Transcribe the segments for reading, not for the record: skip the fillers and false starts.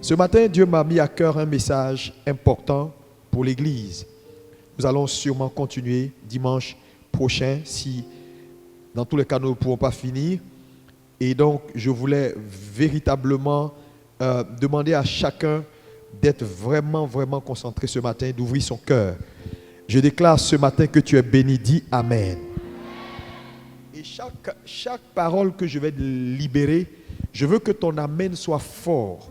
Ce matin, Dieu m'a mis à cœur un message important pour l'Église. Nous allons sûrement continuer dimanche prochain, si dans tous les cas nous ne pourrons pas finir. Et donc, je voulais véritablement demander à chacun d'être vraiment concentré ce matin, d'ouvrir son cœur. Je déclare ce matin que tu es béni, dis Amen. Et chaque parole que je vais libérer, je veux que ton Amen soit fort.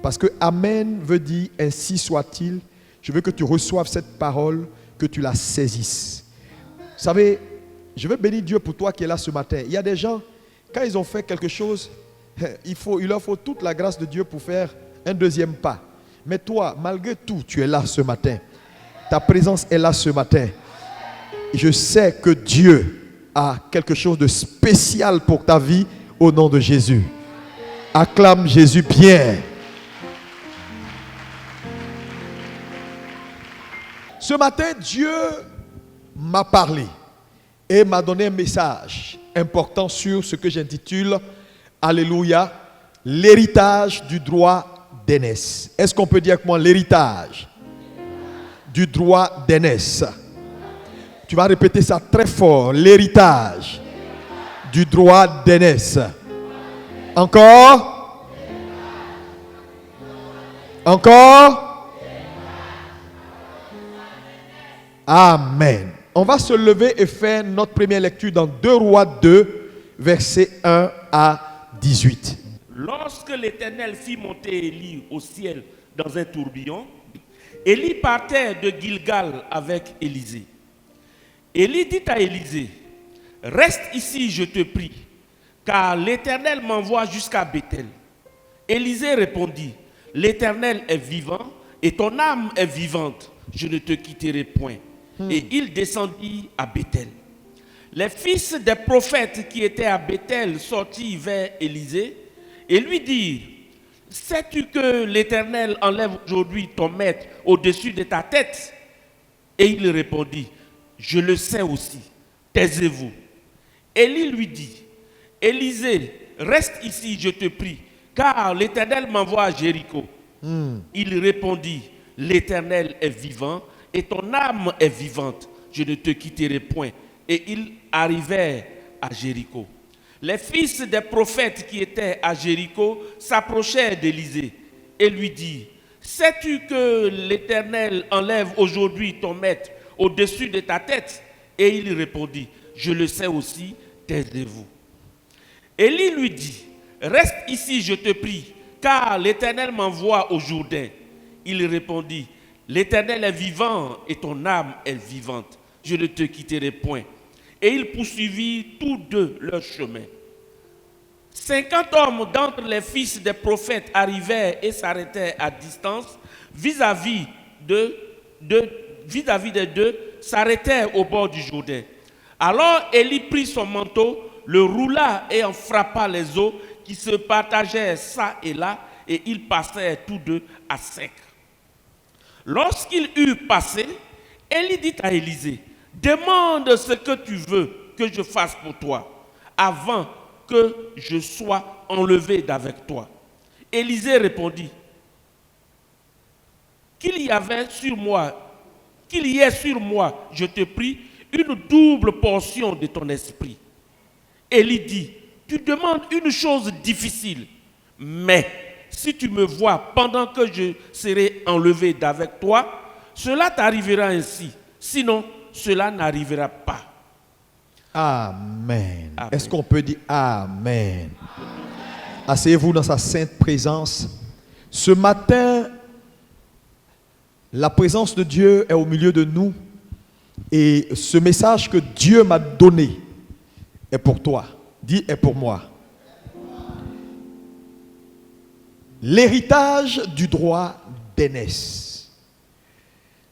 Parce que Amen veut dire ainsi soit-il. Je veux que tu reçoives cette parole, que tu la saisisses. Vous savez, je veux bénir Dieu pour toi qui es là ce matin. Il y a des gens, quand ils ont fait quelque chose, il leur faut toute la grâce de Dieu pour faire un deuxième pas. Mais toi, malgré tout, tu es là ce matin. Ta présence est là ce matin. Je sais que Dieu a quelque chose de spécial pour ta vie au nom de Jésus. Acclame Jésus bien. Ce matin, Dieu m'a parlé et m'a donné un message important sur ce que j'intitule, Alléluia, l'héritage du droit d'aînesse. Est-ce qu'on peut dire avec moi l'héritage du droit d'aînesse? Tu vas répéter ça très fort, l'héritage du droit d'aînesse. Encore? Encore? Amen. On va se lever et faire notre première lecture dans 2 Rois 2, versets 1 à 18. Lorsque l'Éternel fit monter Élie au ciel dans un tourbillon, Élie partait de Gilgal avec Élisée. Élie dit à Élisée, « Reste ici, je te prie, car l'Éternel m'envoie jusqu'à Béthel. » Élisée répondit, « L'Éternel est vivant et ton âme est vivante, je ne te quitterai point. » Et il descendit à Béthel. Les fils des prophètes qui étaient à Béthel sortirent vers Élisée et lui dirent, « Sais-tu que l'Éternel enlève aujourd'hui ton maître au-dessus de ta tête ?» Et il répondit, « Je le sais aussi, taisez-vous. » Élie lui dit, « Élisée, reste ici, je te prie, car l'Éternel m'envoie à Jéricho. » Il répondit, « L'Éternel est vivant et ton âme est vivante, je ne te quitterai point. » Et ils arrivèrent à Jéricho. Les fils des prophètes qui étaient à Jéricho s'approchèrent d'Élisée et lui dirent, « Sais-tu que l'Éternel enlève aujourd'hui ton maître au-dessus de ta tête ?» Et il répondit, « Je le sais aussi, taisez-vous. » Élie lui dit, « Reste ici, je te prie, car l'Éternel m'envoie au Jourdain. » Il répondit, « L'Éternel est vivant et ton âme est vivante. Je ne te quitterai point. » Et ils poursuivirent tous deux leur chemin. 50 hommes d'entre les fils des prophètes arrivèrent et s'arrêtèrent à distance vis-à-vis des deux, s'arrêtèrent au bord du Jourdain. Alors Élie prit son manteau, le roula et en frappa les eaux qui se partagèrent çà et là, et ils passèrent tous deux à sec. Lorsqu'il eut passé, Élie dit à Élisée, « Demande ce que tu veux que je fasse pour toi, avant que je sois enlevé d'avec toi. » Élisée répondit, « Qu'il y ait sur moi, je te prie, une double portion de ton esprit. » Élie dit, « Tu demandes une chose difficile, mais si tu me vois pendant que je serai enlevé d'avec toi, cela t'arrivera ainsi. Sinon, cela n'arrivera pas. » Amen. Amen. Est-ce qu'on peut dire Amen? Asseyez-vous dans sa sainte présence. Ce matin, la présence de Dieu est au milieu de nous. Et ce message que Dieu m'a donné est pour toi. Dis, est pour moi. L'héritage du droit d'aînesse.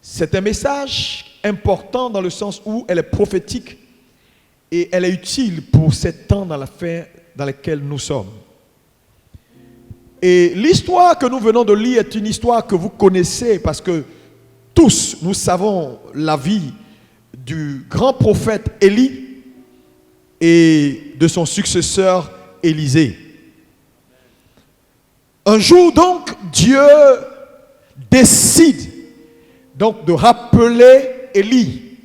C'est un message important dans le sens où elle est prophétique et elle est utile pour ces temps dans la fin dans lesquels nous sommes. Et l'histoire que nous venons de lire est une histoire que vous connaissez parce que tous nous savons la vie du grand prophète Élie et de son successeur Élisée. Un jour donc, Dieu décide donc de rappeler Élie.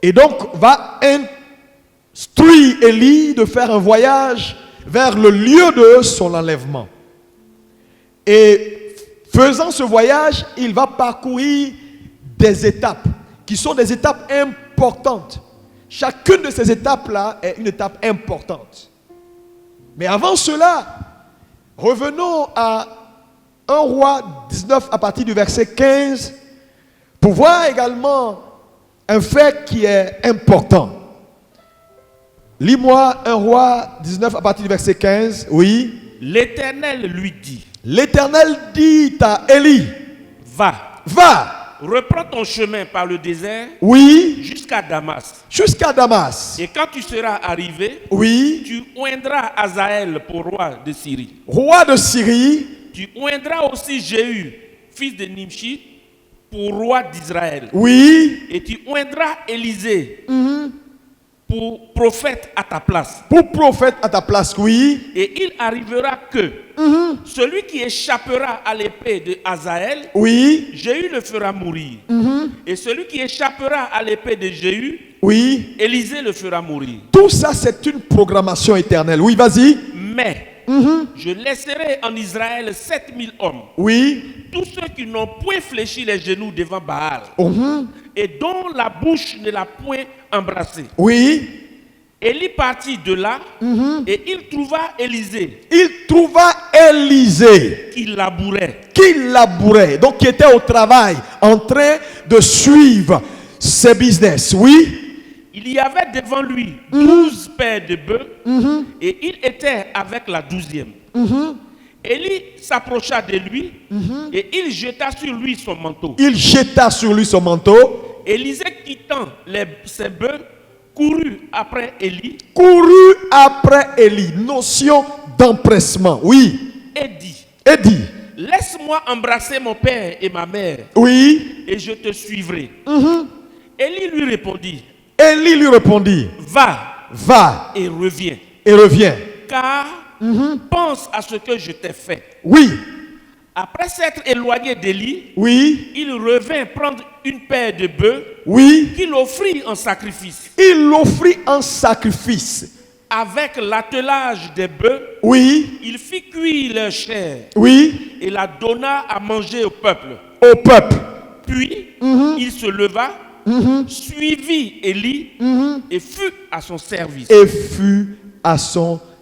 Et donc va instruire Élie de faire un voyage vers le lieu de son enlèvement. Et faisant ce voyage, il va parcourir des étapes qui sont des étapes importantes. Chacune de ces étapes-là est une étape importante. Mais avant cela, revenons à 1 Roi 19 à partir du verset 15 pour voir également un fait qui est important. Lis-moi 1 Roi 19 à partir du verset 15. Oui. L'Éternel lui dit, L'Éternel dit à Élie, va, reprends ton chemin par le désert, oui, jusqu'à Damas. Jusqu'à Damas. Et quand tu seras arrivé, oui, tu oindras Hazaël pour roi de Syrie. Roi de Syrie. Tu oindras aussi Jéhu, fils de Nimshi, pour roi d'Israël. Oui. Et tu oindras Élisée pour prophète à ta place. Pour prophète à ta place, oui. Et il arrivera que celui qui échappera à l'épée de Hazaël, oui, Jéhu le fera mourir. Et celui qui échappera à l'épée de Jéhu, oui, Élisée le fera mourir. Tout ça, c'est une programmation éternelle. Oui, vas-y. Mais je laisserai en Israël 7000 hommes. Oui. Tous ceux qui n'ont point fléchi les genoux devant Baal. Et dont la bouche ne l'a point embrassé. Oui. Élie partit de là et il trouva Élisée. Il trouva Élisée. Qui labourait. Donc qui était au travail, en train de suivre ses business. Oui. Il y avait devant lui 12 paires de bœufs et il était avec la 12e. Élie s'approcha de lui et il jeta sur lui son manteau. Élisée quittant ses bœufs courut après Élie. Notion d'empressement. Oui. Et dit. Laisse-moi embrasser mon père et ma mère. Oui. Et je te suivrai. Élie lui répondit. Va. Et reviens. Car pense à ce que je t'ai fait. Oui. Après s'être éloigné d'Élie, oui, il revint prendre une paire de bœufs, oui, qu'il offrit en sacrifice. Avec l'attelage des bœufs, oui, il fit cuire leur chair, oui, et la donna à manger au peuple. Puis, il se leva, suivit Élie, et fut à son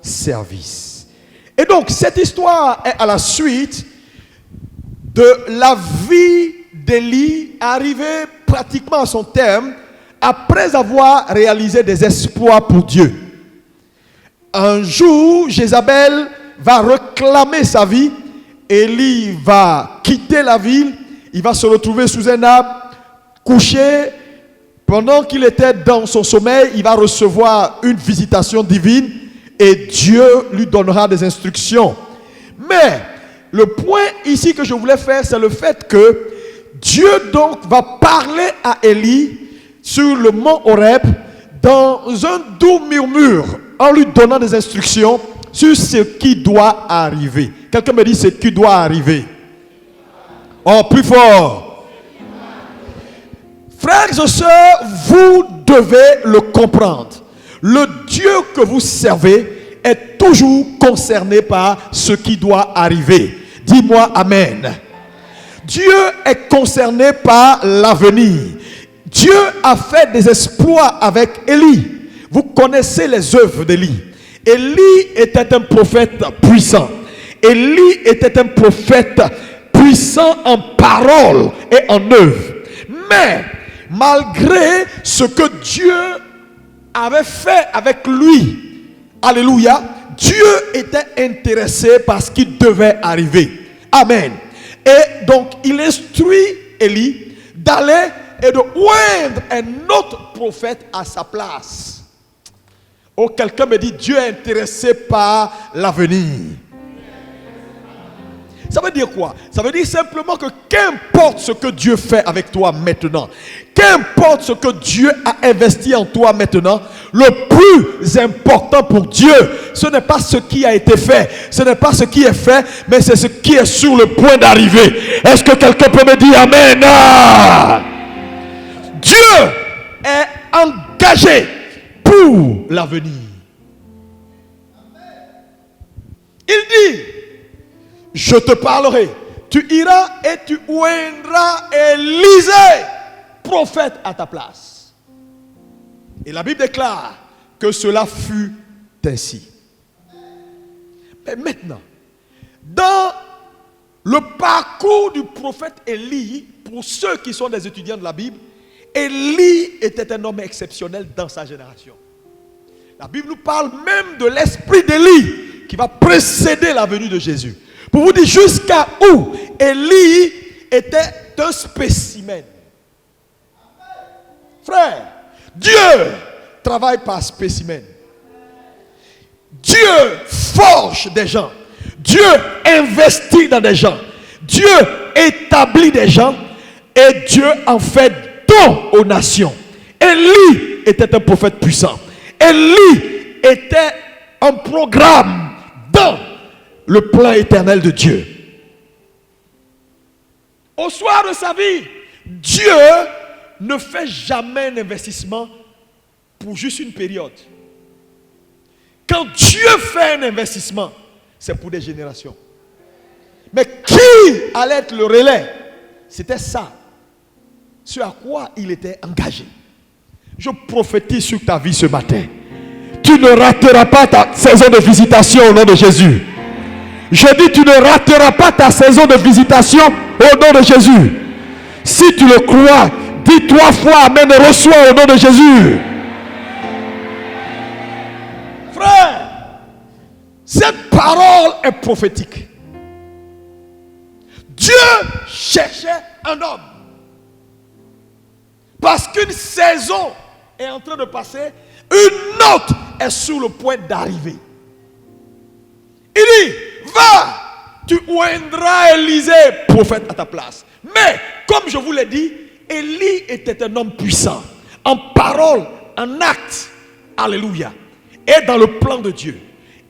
service. Et donc, cette histoire est à la suite de la vie d'Élie, arrivée pratiquement à son terme, après avoir réalisé des exploits pour Dieu. Un jour, Jézabel va réclamer sa vie. Élie va quitter la ville. Il va se retrouver sous un arbre, couché. Pendant qu'il était dans son sommeil, il va recevoir une visitation divine et Dieu lui donnera des instructions. Mais le point ici que je voulais faire, c'est le fait que Dieu donc va parler à Élie sur le mont Horeb dans un doux murmure en lui donnant des instructions sur ce qui doit arriver. Quelqu'un me dit ce qui doit arriver. Oh, plus fort. Frères et sœurs, vous devez le comprendre. Le Dieu que vous servez est toujours concerné par ce qui doit arriver. Dis-moi amen. Dieu est concerné par l'avenir. Dieu a fait des exploits avec Élie. Vous connaissez les œuvres d'Élie. Élie était un prophète puissant. Élie était un prophète puissant en parole et en œuvre. Mais malgré ce que Dieu avait fait avec lui, alléluia, Dieu était intéressé par ce qui devait arriver. Amen. Et donc, il instruit Élie d'aller et de oindre un autre prophète à sa place. Oh, quelqu'un me dit, Dieu est intéressé par l'avenir. Ça veut dire quoi? Ça veut dire simplement que qu'importe ce que Dieu fait avec toi maintenant, qu'importe ce que Dieu a investi en toi maintenant, le plus important pour Dieu, ce n'est pas ce qui a été fait, ce n'est pas ce qui est fait, mais c'est ce qui est sur le point d'arriver. Est-ce que quelqu'un peut me dire Amen? Dieu est engagé pour l'avenir. Il dit, je te parlerai, tu iras et tu oindras Élisée, prophète à ta place. Et la Bible déclare que cela fut ainsi. Mais maintenant, dans le parcours du prophète Élie, pour ceux qui sont des étudiants de la Bible, Élie était un homme exceptionnel dans sa génération. La Bible nous parle même de l'esprit d'Élie qui va précéder la venue de Jésus. Pour vous dire jusqu'à où Élie était un spécimen. Frère, Dieu travaille par spécimen. Dieu forge des gens. Dieu investit dans des gens. Dieu établit des gens. Et Dieu en fait don aux nations. Élie était un prophète puissant. Élie était un programme dans le plan éternel de Dieu. Au soir de sa vie, Dieu ne fait jamais un investissement pour juste une période. Quand Dieu fait un investissement, c'est pour des générations. Mais qui allait être le relais? C'était ça. Ce à quoi il était engagé. Je prophétise sur ta vie ce matin. Tu ne rateras pas ta saison de visitation au nom de Jésus. Je dis, tu ne rateras pas ta saison de visitation au nom de Jésus. Si tu le crois, dis 3 fois Amen et reçois au nom de Jésus. Frère, cette parole est prophétique. Dieu cherchait un homme. Parce qu'une saison est en train de passer, une autre est sur le point d'arriver. Il dit, va, tu oindras Élisée, prophète à ta place. Mais, comme je vous l'ai dit, Élie était un homme puissant, en parole, en acte, alléluia, et dans le plan de Dieu.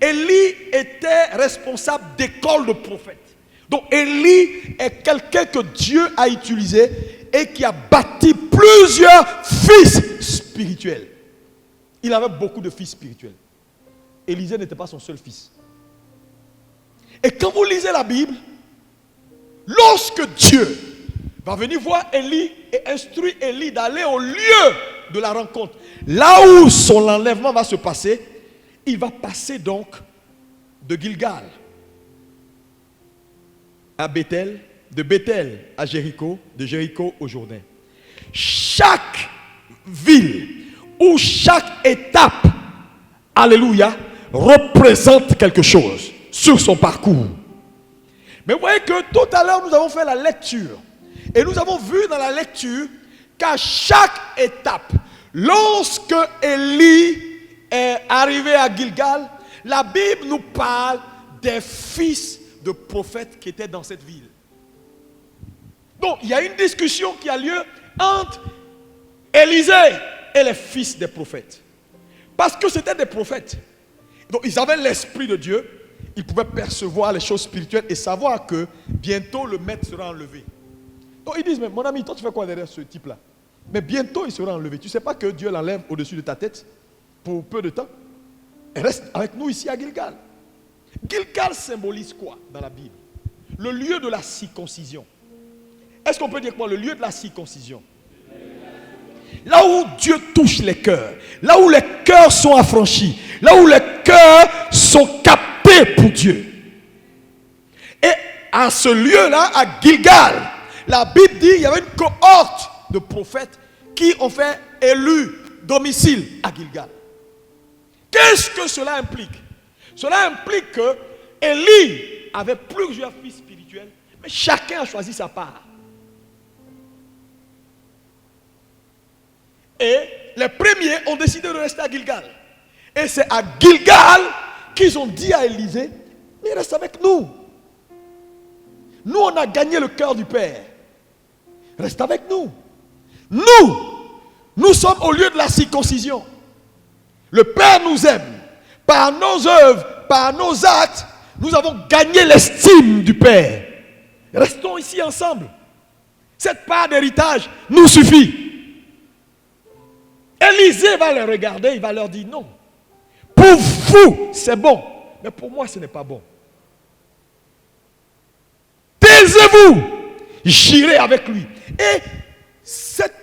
Élie était responsable d'école de prophètes. Donc Élie est quelqu'un que Dieu a utilisé et qui a bâti plusieurs fils spirituels. Il avait beaucoup de fils spirituels. Élisée n'était pas son seul fils. Et quand vous lisez la Bible, lorsque Dieu va venir voir Élie et instruire Élie d'aller au lieu de la rencontre, là où son enlèvement va se passer, il va passer donc de Gilgal à Bethel, de Bethel à Jéricho, de Jéricho au Jourdain. Chaque ville ou chaque étape, alléluia, représente quelque chose sur son parcours. Mais vous voyez que tout à l'heure, nous avons fait la lecture. Et nous avons vu dans la lecture qu'à chaque étape, lorsque Élie est arrivé à Gilgal, la Bible nous parle des fils de prophètes qui étaient dans cette ville. Donc, il y a une discussion qui a lieu entre Élisée et les fils des prophètes. Parce que c'était des prophètes. Donc, ils avaient l'esprit de Dieu. Ils pouvaient percevoir les choses spirituelles et savoir que bientôt le maître sera enlevé. Donc, ils disent, mais mon ami, toi, tu fais quoi derrière ce type-là? Mais bientôt, il sera enlevé. Tu ne sais pas que Dieu l'enlève au-dessus de ta tête pour peu de temps? Et reste avec nous ici à Gilgal. Gilgal symbolise quoi dans la Bible? Le lieu de la circoncision. Est-ce qu'on peut dire quoi? Le lieu de la circoncision. Là où Dieu touche les cœurs. Là où les cœurs sont affranchis. Là où les cœurs sont captés pour Dieu. Et à ce lieu-là, à Gilgal, la Bible dit qu'il y avait une cohorte de prophètes qui ont fait élu domicile à Gilgal. Qu'est-ce que cela implique? Cela implique que Élie avait plusieurs fils spirituels, mais chacun a choisi sa part. Et les premiers ont décidé de rester à Gilgal. Et c'est à Gilgal qu'ils ont dit à Élisée, mais reste avec nous. Nous, on a gagné le cœur du Père. Reste avec nous. Nous sommes au lieu de la circoncision. Le Père nous aime. Par nos œuvres, par nos actes, nous avons gagné l'estime du Père. Restons ici ensemble. Cette part d'héritage nous suffit. Élisée va les regarder, il va leur dire non. Pour vous, c'est bon. Mais pour moi, ce n'est pas bon. Taisez-vous. J'irai avec lui. Et cette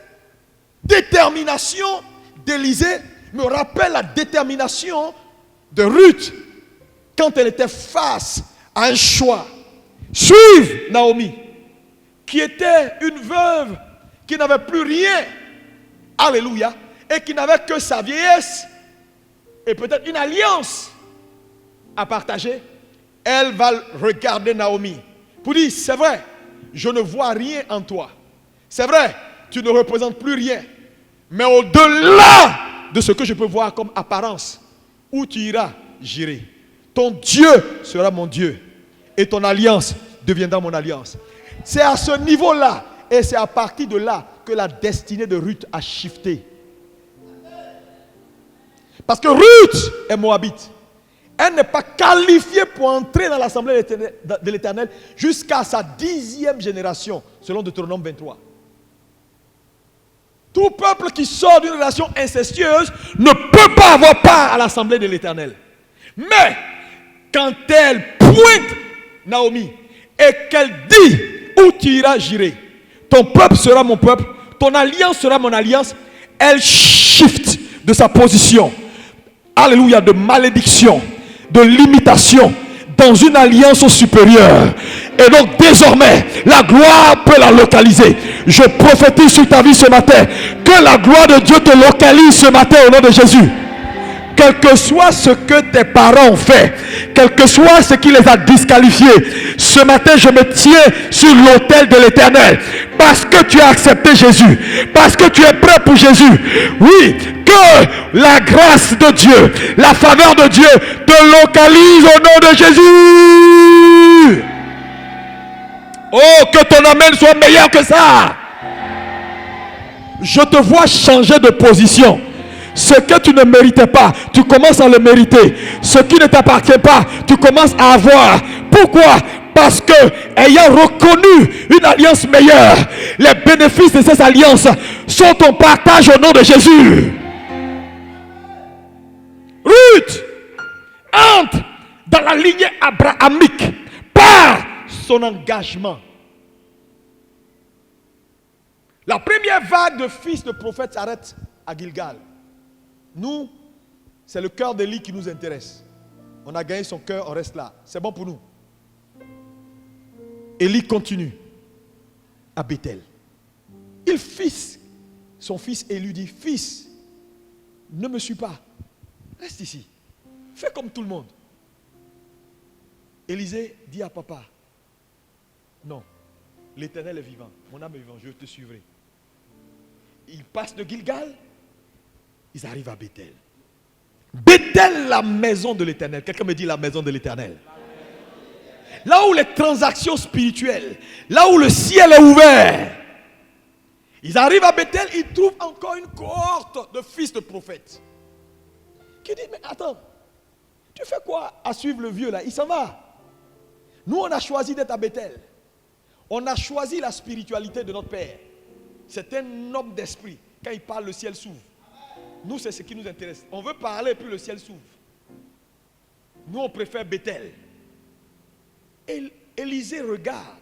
détermination d'Élisée me rappelle la détermination de Ruth quand elle était face à un choix. Suivre Naomi, qui était une veuve qui n'avait plus rien. Alléluia. Et qui n'avait que sa vieillesse et peut-être une alliance à partager. Elle va regarder Naomi pour dire, c'est vrai, je ne vois rien en toi. C'est vrai, tu ne représentes plus rien. Mais au-delà de ce que je peux voir comme apparence, où tu iras, j'irai. Ton Dieu sera mon Dieu. Et ton alliance deviendra mon alliance. C'est à ce niveau-là, et c'est à partir de là, que la destinée de Ruth a shifté. Parce que Ruth est moabite. Elle n'est pas qualifiée pour entrer dans l'assemblée de l'Éternel jusqu'à sa 10e génération, selon Deutéronome 23. Tout peuple qui sort d'une relation incestueuse ne peut pas avoir part à l'assemblée de l'Éternel. Mais, quand elle pointe Naomi et qu'elle dit, où tu iras, j'irai. Ton peuple sera mon peuple, ton alliance sera mon alliance. Elle shift de sa position. Alléluia, de malédiction, de limitation, dans une alliance supérieure. Et donc désormais, la gloire peut la localiser. Je prophétise sur ta vie ce matin, que la gloire de Dieu te localise ce matin au nom de Jésus. Quel que soit ce que tes parents ont fait, quel que soit ce qui les a disqualifiés, ce matin je me tiens sur l'autel de l'Éternel. Parce que tu as accepté Jésus, parce que tu es prêt pour Jésus. Oui, que la grâce de Dieu, la faveur de Dieu te localise au nom de Jésus. Oh, que ton amen soit meilleur que ça. Je te vois changer de position. Ce que tu ne méritais pas, tu commences à le mériter. Ce qui ne t'appartient pas, tu commences à avoir. Pourquoi? Parce que, ayant reconnu une alliance meilleure, les bénéfices de cette alliance sont ton partage au nom de Jésus. Ruth entre dans la lignée abrahamique par son engagement. La première vague de fils de prophètes s'arrête à Gilgal. Nous, c'est le cœur d'Élie qui nous intéresse. On a gagné son cœur, on reste là. C'est bon pour nous. Élie continue à Bethel. Son fils Élie dit, fils, ne me suis pas. Reste ici. Fais comme tout le monde. Élisée dit à papa, non, l'Éternel est vivant. Mon âme est vivante, je te suivrai. Ils passent de Gilgal. Ils arrivent à Bethel. Bethel, la maison de l'Éternel. Quelqu'un me dit la maison de l'Éternel. Là où les transactions spirituelles, là où le ciel est ouvert. Ils arrivent à Bethel, ils trouvent encore une cohorte de fils de prophètes. Qui dit, mais attends, tu fais quoi à suivre le vieux là? Il s'en va. Nous, on a choisi d'être à Bethel. On a choisi la spiritualité de notre Père. C'est un homme d'esprit. Quand il parle, le ciel s'ouvre. Nous, c'est ce qui nous intéresse. On veut parler, puis le ciel s'ouvre. Nous, on préfère Bethel. Et Élisée regarde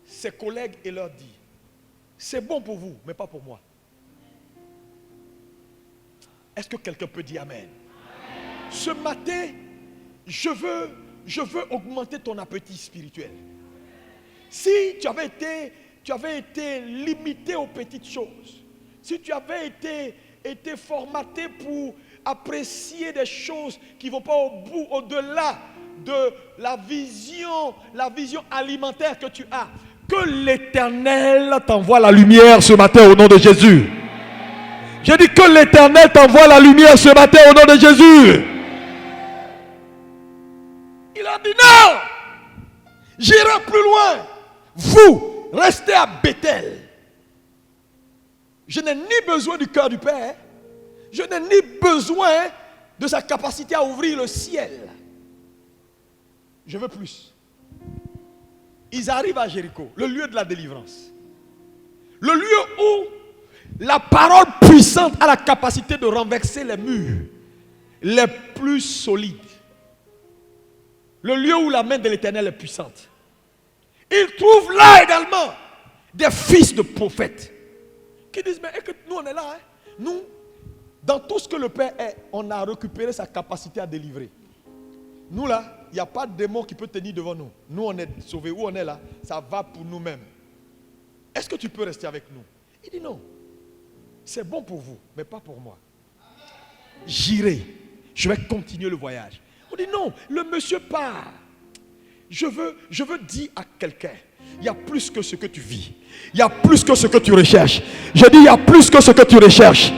ses collègues et leur dit, c'est bon pour vous, mais pas pour moi. Est-ce que quelqu'un peut dire Amen? Ce matin, je veux augmenter ton appétit spirituel. Si tu avais été limité aux petites choses, si tu avais été formaté pour apprécier des choses qui ne vont pas au bout, au-delà de la vision alimentaire que tu as, que l'Éternel t'envoie la lumière ce matin au nom de Jésus. Je dis que l'Éternel t'envoie la lumière ce matin au nom de Jésus. Il a dit non, J'irai plus loin. Vous, restez à Bethel. Je n'ai ni besoin du cœur du Père, je n'ai ni besoin de sa capacité à ouvrir le ciel. Je veux plus. Ils arrivent à Jéricho, le lieu de la délivrance. Le lieu où la parole puissante a la capacité de renverser les murs les plus solides. Le lieu où la main de l'Éternel est puissante. Ils trouvent là également des fils de prophètes qui disent, mais écoute, nous on est là. Hein? Nous, dans tout ce que le Père est, on a récupéré sa capacité à délivrer. Nous là, il n'y a pas de démon qui peut tenir devant nous. Nous on est sauvés. Où on est là, ça va pour nous-mêmes. Est-ce que tu peux rester avec nous? Il dit non. C'est bon pour vous, mais pas pour moi. J'irai. Je vais continuer le voyage. On dit non, le monsieur part. Je veux dire à quelqu'un, il y a plus que ce que tu vis. Il y a plus que ce que tu recherches. Je dis, il y a plus que ce que tu recherches.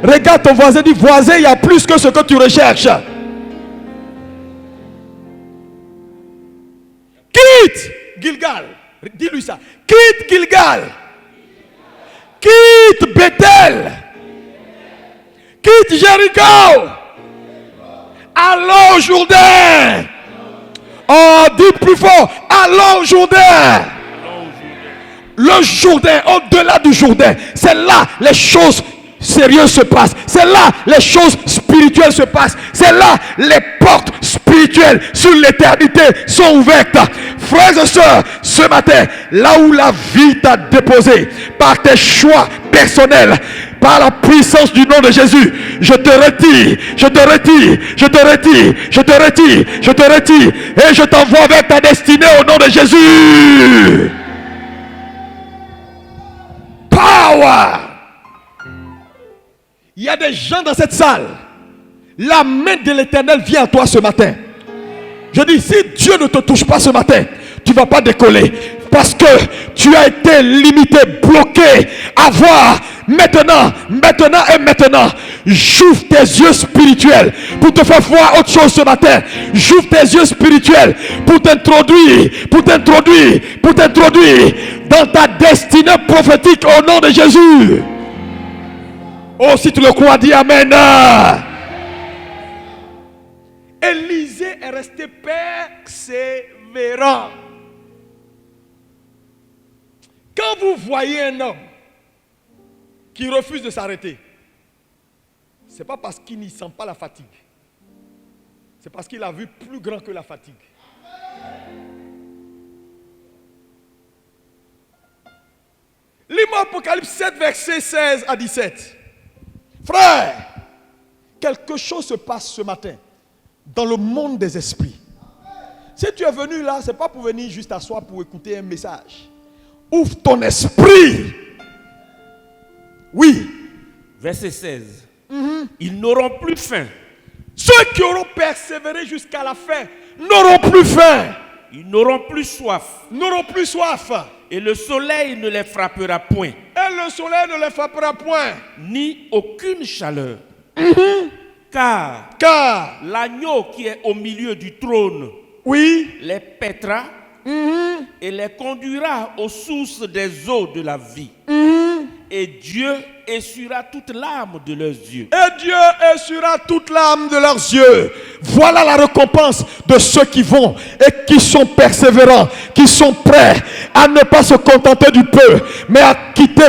Regarde ton voisin, dis, voisin, il y a plus que ce que tu recherches. Quitte Gilgal. Dis-lui ça. Quitte Gilgal. Quitte Bethel. Quitte Jéricho. Allons au Jourdain. Oh, dis plus fort. Allons au Jourdain. Le Jourdain, au-delà du Jourdain, c'est là les choses sérieuses se passent. C'est là les choses spirituelles se passent. C'est là les portes spirituelles sur l'éternité sont ouvertes. Frères et sœurs, ce matin, là où la vie t'a déposé par tes choix personnels, par la puissance du nom de Jésus, je te retire, je te retire, je te retire, je te retire, je te retire, et je t'envoie vers ta destinée au nom de Jésus. Power. Il y a des gens dans cette salle. La main de l'Éternel vient à toi ce matin. Je dis, si Dieu ne te touche pas ce matin, tu ne vas pas décoller. Parce que tu as été limité, bloqué à voir maintenant. J'ouvre tes yeux spirituels pour te faire voir autre chose ce matin. J'ouvre tes yeux spirituels pour t'introduire dans ta destinée prophétique au nom de Jésus. Oh, si tu le crois, dis Amen. Élisée est resté persévérant. Quand vous voyez un homme qui refuse de s'arrêter, ce n'est pas parce qu'il n'y sent pas la fatigue. C'est parce qu'il a vu plus grand que la fatigue. Lis-moi Apocalypse 7, versets 16 à 17. Frère, quelque chose se passe ce matin dans le monde des esprits. Si tu es venu là, ce n'est pas pour venir juste t'asseoir pour écouter un message. Ouvre ton esprit. Oui. Verset 16. Ils n'auront plus faim. Ceux qui auront persévéré jusqu'à la fin n'auront plus faim. Ils n'auront plus soif. N'auront plus soif. Et le soleil ne les frappera point. Et le soleil ne les frappera point. Ni aucune chaleur. Car l'agneau qui est au milieu du trône, oui, les paîtra et les conduira aux sources des eaux de la vie. Et Dieu essuiera toute larme de leurs yeux. Et Dieu essuiera toute larme de leurs yeux. Voilà la récompense de ceux qui vont et qui sont persévérants, qui sont prêts à ne pas se contenter du peu, mais à quitter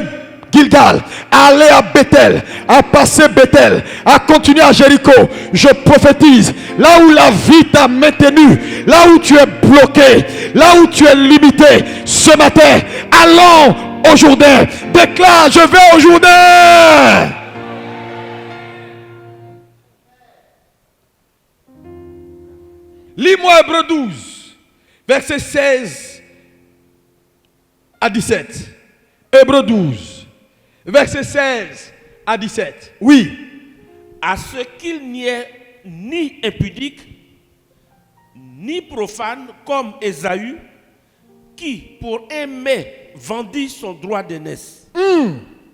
Gilgal, à aller à Bethel, à passer Bethel, à continuer à Jéricho. Je prophétise, là où la vie t'a maintenu, là où tu es bloqué, là où tu es limité, ce matin, allons au Jourdain. Déclare, je vais au Jourdain. Lis-moi Hébreux 12, versets 16 à 17. Hébreux 12, versets 16 à 17. Oui. À ce qu'il n'y ait ni impudique, ni profane comme Ésaü, qui pour un mets vendit son droit d'aînesse.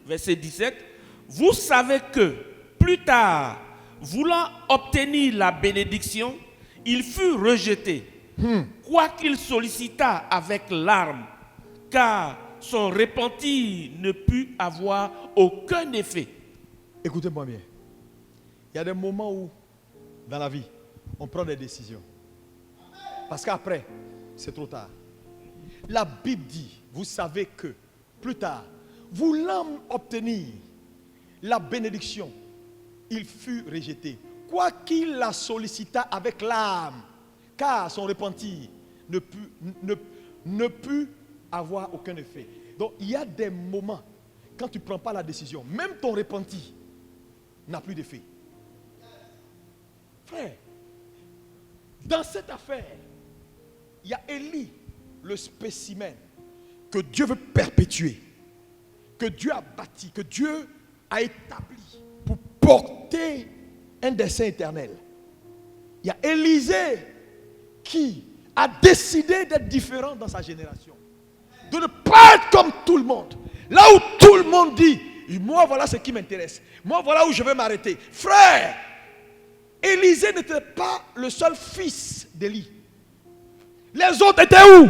Verset 17. Vous savez que plus tard, voulant obtenir la bénédiction, il fut rejeté, quoiqu'il sollicita avec larmes, car son repentir ne put avoir aucun effet. Écoutez-moi bien. Il y a des moments où, dans la vie, on prend des décisions. Parce qu'après, c'est trop tard. La Bible dit, vous savez que, plus tard, voulant obtenir la bénédiction, il fut rejeté. Quoiqu'il la sollicita avec l'âme, car son repentir ne put avoir aucun effet. Donc, il y a des moments, quand tu ne prends pas la décision, même ton repentir n'a plus d'effet. Frère, dans cette affaire, il y a Élie, le spécimen, que Dieu veut perpétuer, que Dieu a bâti, que Dieu a établi pour porter un dessein éternel. Il y a Élisée qui a décidé d'être différent dans sa génération. De ne pas être comme tout le monde. Là où tout le monde dit, moi voilà ce qui m'intéresse. Moi voilà où je veux m'arrêter. Frère, Élisée n'était pas le seul fils d'Élie. Les autres étaient où?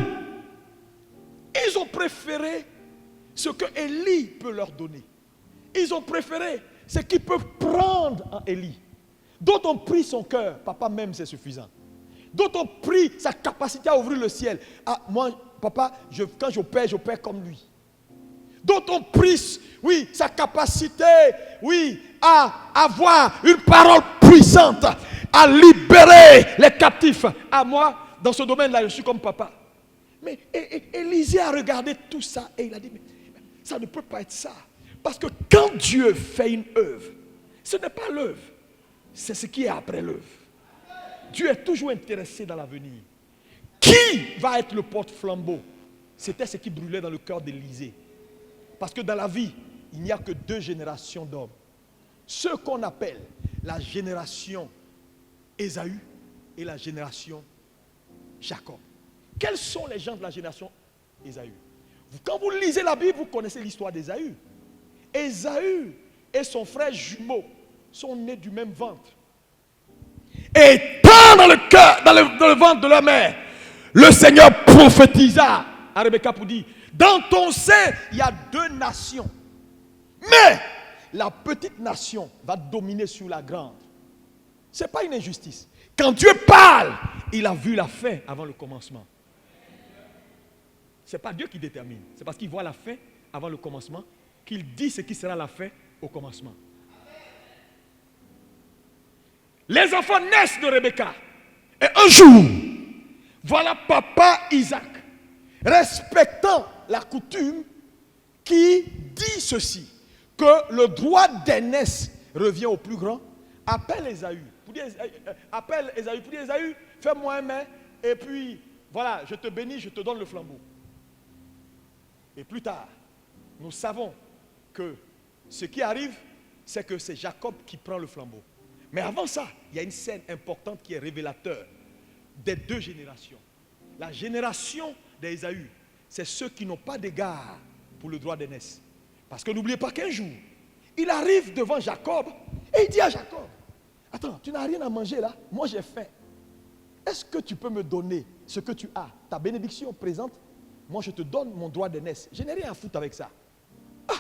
Ils ont préféré ce que Élie peut leur donner. Ils ont préféré ce qu'ils peuvent prendre en Élie. D'autres ont pris son cœur. Papa même c'est suffisant. D'autres ont pris sa capacité à ouvrir le ciel. Ah, moi, papa, quand j'opère comme lui. D'autres ont pris, oui, sa capacité, oui, à avoir une parole puissante, à libérer les captifs. À moi, dans ce domaine-là, je suis comme papa. Mais Élisée a regardé tout ça et il a dit, mais ça ne peut pas être ça. Parce que quand Dieu fait une œuvre, ce n'est pas l'œuvre, c'est ce qui est après l'œuvre. Dieu est toujours intéressé dans l'avenir. Qui va être le porte-flambeau? C'était ce qui brûlait dans le cœur d'Élisée. Parce que dans la vie, il n'y a que 2 générations d'hommes. Ce qu'on appelle la génération Ésaü et la génération Jacob. Quels sont les gens de la génération Ésaü? Quand vous lisez la Bible, vous connaissez l'histoire d'Ésaü. Ésaü et son frère jumeau sont nés du même ventre. Et tant dans le cœur, dans le ventre de leur mère, le Seigneur prophétisa à Rebecca pour dire, dans ton sein, il y a 2 nations. Mais la petite nation va dominer sur la grande. Ce n'est pas une injustice. Quand Dieu parle, il a vu la fin avant le commencement. Ce n'est pas Dieu qui détermine. C'est parce qu'il voit la fin avant le commencement qu'il dit ce qui sera la fin au commencement. Les enfants naissent de Rebecca. Et un jour, voilà papa Isaac, respectant la coutume, qui dit ceci, que le droit d'aînesse revient au plus grand. Appelle Ésaü. Appelle Ésaü. Pour dire, Ésaü, fais-moi un main. Et puis, voilà, je te bénis, je te donne le flambeau. Et plus tard, nous savons que ce qui arrive, c'est que c'est Jacob qui prend le flambeau. Mais avant ça, il y a une scène importante qui est révélateur des 2 générations. La génération d'Ésaü, c'est ceux qui n'ont pas d'égard pour le droit d'aînesse. Parce que n'oubliez pas qu'un jour, il arrive devant Jacob et il dit à Jacob, attends, tu n'as rien à manger là, moi j'ai faim. Est-ce que tu peux me donner ce que tu as, ta bénédiction présente? Moi je te donne mon droit d'aînesse. Je n'ai rien à foutre avec ça. Ah!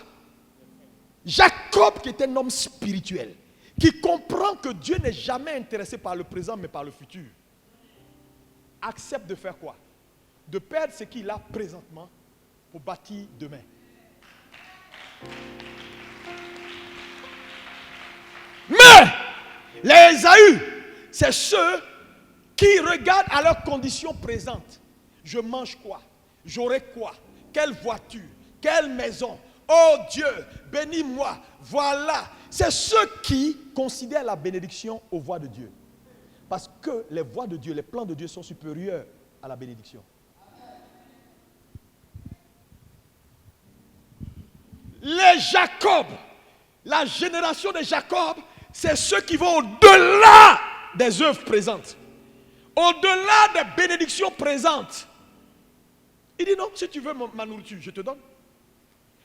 Jacob qui est un homme spirituel, qui comprend que Dieu n'est jamais intéressé par le présent mais par le futur, accepte de faire quoi? De perdre ce qu'il a présentement pour bâtir demain. Mais les Ésaü, c'est ceux qui regardent à leurs conditions présentes. Je mange quoi? J'aurai quoi? Quelle voiture? Quelle maison? Oh Dieu, bénis-moi. Voilà. C'est ceux qui considèrent la bénédiction aux voies de Dieu. Parce que les voies de Dieu, les plans de Dieu sont supérieurs à la bénédiction. Les Jacob, la génération de Jacob, c'est ceux qui vont au-delà des œuvres présentes. Au-delà des bénédictions présentes. Il dit non, si tu veux ma nourriture, je te donne.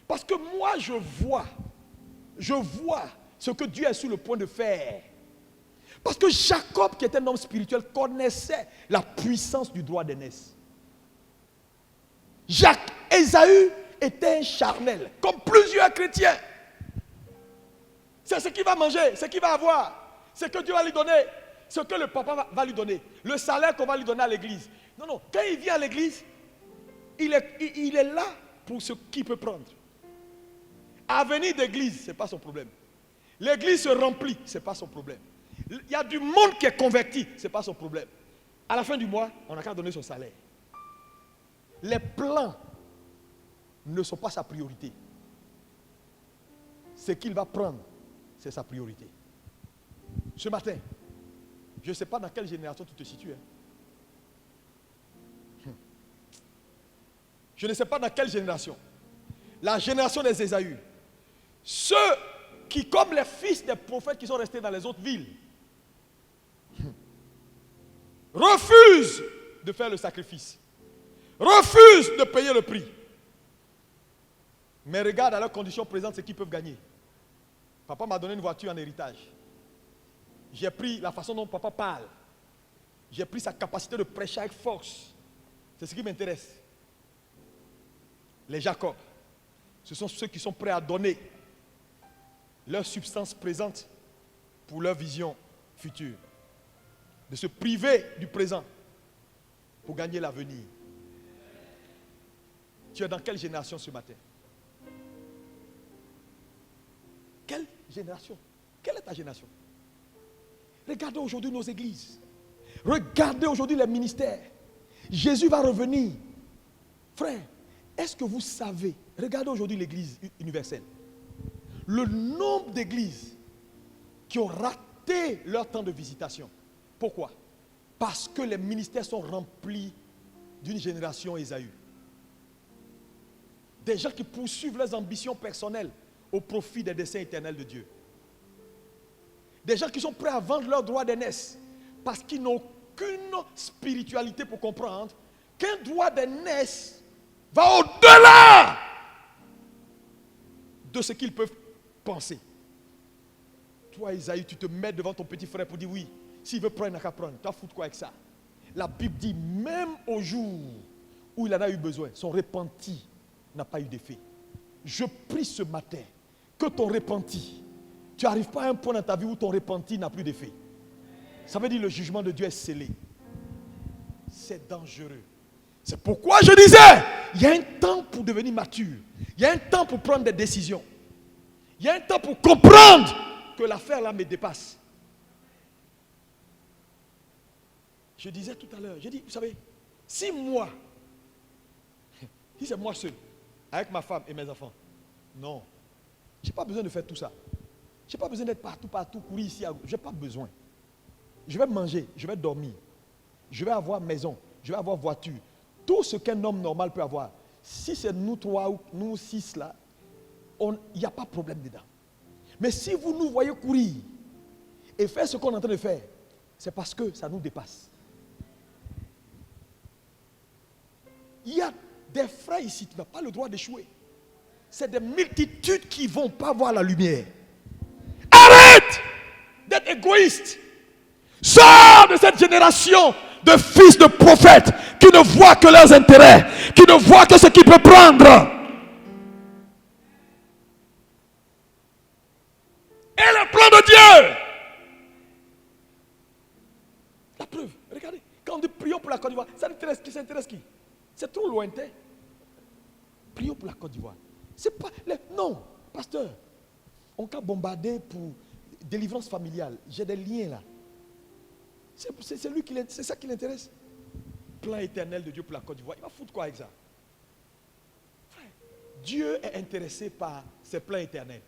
Parce que moi je vois ce que Dieu est sur le point de faire. Parce que Jacob, qui était un homme spirituel, connaissait la puissance du droit d'aînesse. Ésaü était un charnel, comme plusieurs chrétiens. C'est ce qu'il va manger, ce qu'il va avoir, ce que Dieu va lui donner, ce que le papa va lui donner, le salaire qu'on va lui donner à l'église. Non, non, quand il vient à l'église, il est là pour ce qu'il peut prendre. À venir d'église, ce n'est pas son problème. L'église se remplit, ce n'est pas son problème. Il y a du monde qui est converti, ce n'est pas son problème. À la fin du mois, on n'a qu'à donner son salaire. Les plans ne sont pas sa priorité. Ce qu'il va prendre, c'est sa priorité. Ce matin, je ne sais pas dans quelle génération tu te situes. Je ne sais pas dans quelle génération. La génération des Ésaü. Ceux qui, comme les fils des prophètes qui sont restés dans les autres villes, refusent de faire le sacrifice, refusent de payer le prix. Mais regarde à leurs conditions présentes ce qu'ils peuvent gagner. Papa m'a donné une voiture en héritage. J'ai pris la façon dont papa parle. J'ai pris sa capacité de prêcher avec force. C'est ce qui m'intéresse. Les Jacob, ce sont ceux qui sont prêts à donner leur substance présente pour leur vision future. De se priver du présent pour gagner l'avenir. Tu es dans quelle génération ce matin? Quelle génération? Quelle est ta génération? Regardez aujourd'hui nos églises. Regardez aujourd'hui les ministères. Jésus va revenir. Frère, est-ce que vous savez, regardez aujourd'hui l'église universelle, le nombre d'églises qui ont raté leur temps de visitation. Pourquoi? Parce que les ministères sont remplis d'une génération Ésaü. Des gens qui poursuivent leurs ambitions personnelles au profit des desseins éternels de Dieu. Des gens qui sont prêts à vendre leurs droits d'aînesse parce qu'ils n'ont aucune spiritualité pour comprendre qu'un droit d'aînesse va au-delà de ce qu'ils peuvent penser. Toi, Isaïe, tu te mets devant ton petit frère pour dire oui, s'il veut prendre, il n'a qu'à prendre. Tu vas foutre quoi avec ça? La Bible dit, même au jour où il en a eu besoin, son repenti n'a pas eu d'effet. Je prie ce matin que ton repenti, tu n'arrives pas à un point dans ta vie où ton repenti n'a plus d'effet. Ça veut dire que le jugement de Dieu est scellé. C'est dangereux. C'est pourquoi je disais, il y a un temps pour devenir mature. Il y a un temps pour prendre des décisions. Il y a un temps pour comprendre que l'affaire là me dépasse. Je disais tout à l'heure, j'ai dit, vous savez, si c'est moi seul, avec ma femme et mes enfants, non, je n'ai pas besoin de faire tout ça. Je n'ai pas besoin d'être partout, courir ici. Je n'ai pas besoin. Je vais manger, je vais dormir. Je vais avoir maison, je vais avoir voiture. Tout ce qu'un homme normal peut avoir. Si c'est nous trois ou nous six là, il n'y a pas de problème dedans. Mais si vous nous voyez courir et faire ce qu'on est en train de faire, c'est parce que ça nous dépasse. Il y a des frères ici, tu n'as pas le droit d'échouer. C'est des multitudes qui ne vont pas voir la lumière. Arrête d'être égoïste. Sors de cette génération de fils de prophètes qui ne voient que leurs intérêts, qui ne voient que ce qu'ils peuvent prendre. Et le plan de Dieu. La preuve, regardez, quand on dit prions pour la Côte d'Ivoire, ça intéresse qui? C'est trop lointain. Prions pour la Côte d'Ivoire. C'est pas. Non, pasteur, on peut bombarder pour délivrance familiale. J'ai des liens là. C'est ça qui l'intéresse. Plan éternel de Dieu pour la Côte d'Ivoire. Il va foutre quoi avec ça? Frère, Dieu est intéressé par ses plans éternels.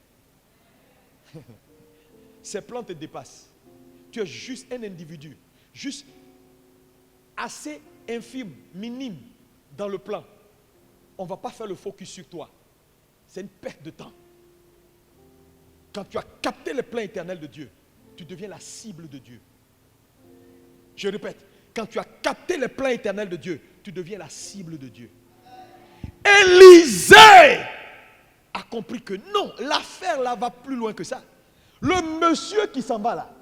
Ses plans te dépassent. Tu es juste un individu, juste assez infime, minime dans le plan. On ne va pas faire le focus sur toi. C'est une perte de temps. Quand tu as capté le plan éternel de Dieu, tu deviens la cible de Dieu. Je répète, quand tu as capté le plan éternel de Dieu, tu deviens la cible de Dieu. Élisée a compris que non, l'affaire là va plus loin que ça. Le monsieur qui s'en va là,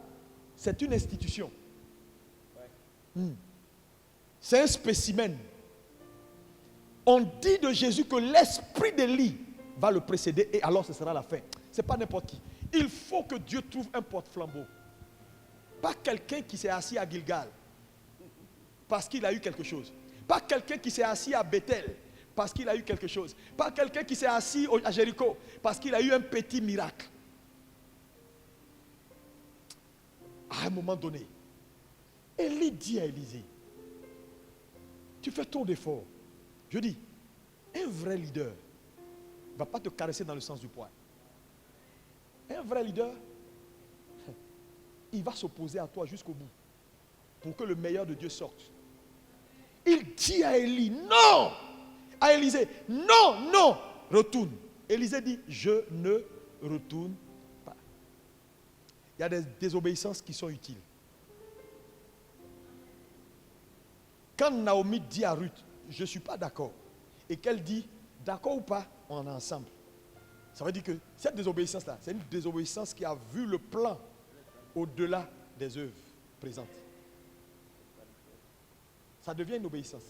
c'est une institution. C'est un spécimen. On dit de Jésus que l'esprit d'Élie va le précéder et alors ce sera la fin. Ce n'est pas n'importe qui. Il faut que Dieu trouve un porte-flambeau. Pas quelqu'un qui s'est assis à Gilgal parce qu'il a eu quelque chose. Pas quelqu'un qui s'est assis à Bethel parce qu'il a eu quelque chose. Pas quelqu'un qui s'est assis à Jéricho parce qu'il a eu un petit miracle. À un moment donné, Élie dit à Élisée, tu fais trop d'efforts. Je dis, un vrai leader ne va pas te caresser dans le sens du poil. Un vrai leader, il va s'opposer à toi jusqu'au bout pour que le meilleur de Dieu sorte. Il dit à Élie, non! À Élisée, non, non, retourne. Élisée dit, je ne retourne pas. Il y a des désobéissances qui sont utiles. Quand Naomi dit à Ruth, je ne suis pas d'accord, et qu'elle dit, d'accord ou pas, on est ensemble. Ça veut dire que cette désobéissance-là, c'est une désobéissance qui a vu le plan au-delà des œuvres présentes. Ça devient une obéissance.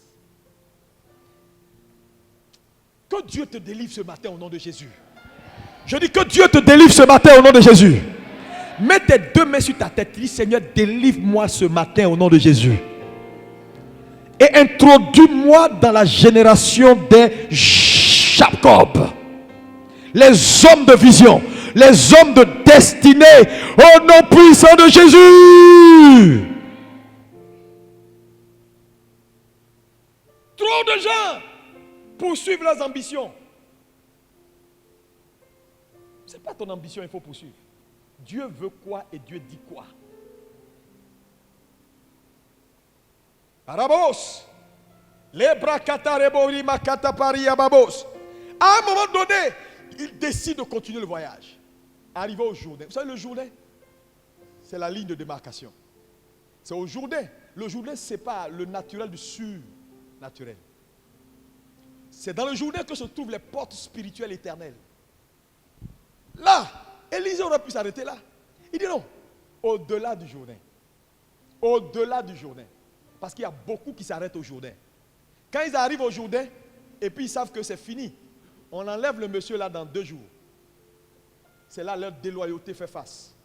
Que Dieu te délivre ce matin au nom de Jésus. Je dis que Dieu te délivre ce matin au nom de Jésus. Mets tes deux mains sur ta tête. Dis, Seigneur, délivre-moi ce matin au nom de Jésus. Et introduis-moi dans la génération des Jacob. Les hommes de vision, les hommes de destinée, au nom puissant de Jésus. Trop de gens poursuivent leurs ambitions. Ce n'est pas ton ambition, il faut poursuivre. Dieu veut quoi et Dieu dit quoi. Arabos, les brakatarebo makatapari ababos. À un moment donné, il décide de continuer le voyage. Arrivé au Jourdain. Vous savez, le Jourdain, c'est la ligne de démarcation. C'est au Jourdain. Le Jourdain, ce n'est pas le naturel du surnaturel. C'est dans le Jourdain que se trouvent les portes spirituelles éternelles. Là, Élisée aurait pu s'arrêter là. Il dit non, au-delà du Jourdain. Au-delà du Jourdain. Parce qu'il y a beaucoup qui s'arrêtent au Jourdain. Quand ils arrivent au Jourdain, et puis ils savent que c'est fini, on enlève le monsieur là dans 2 jours. C'est là leur déloyauté fait face.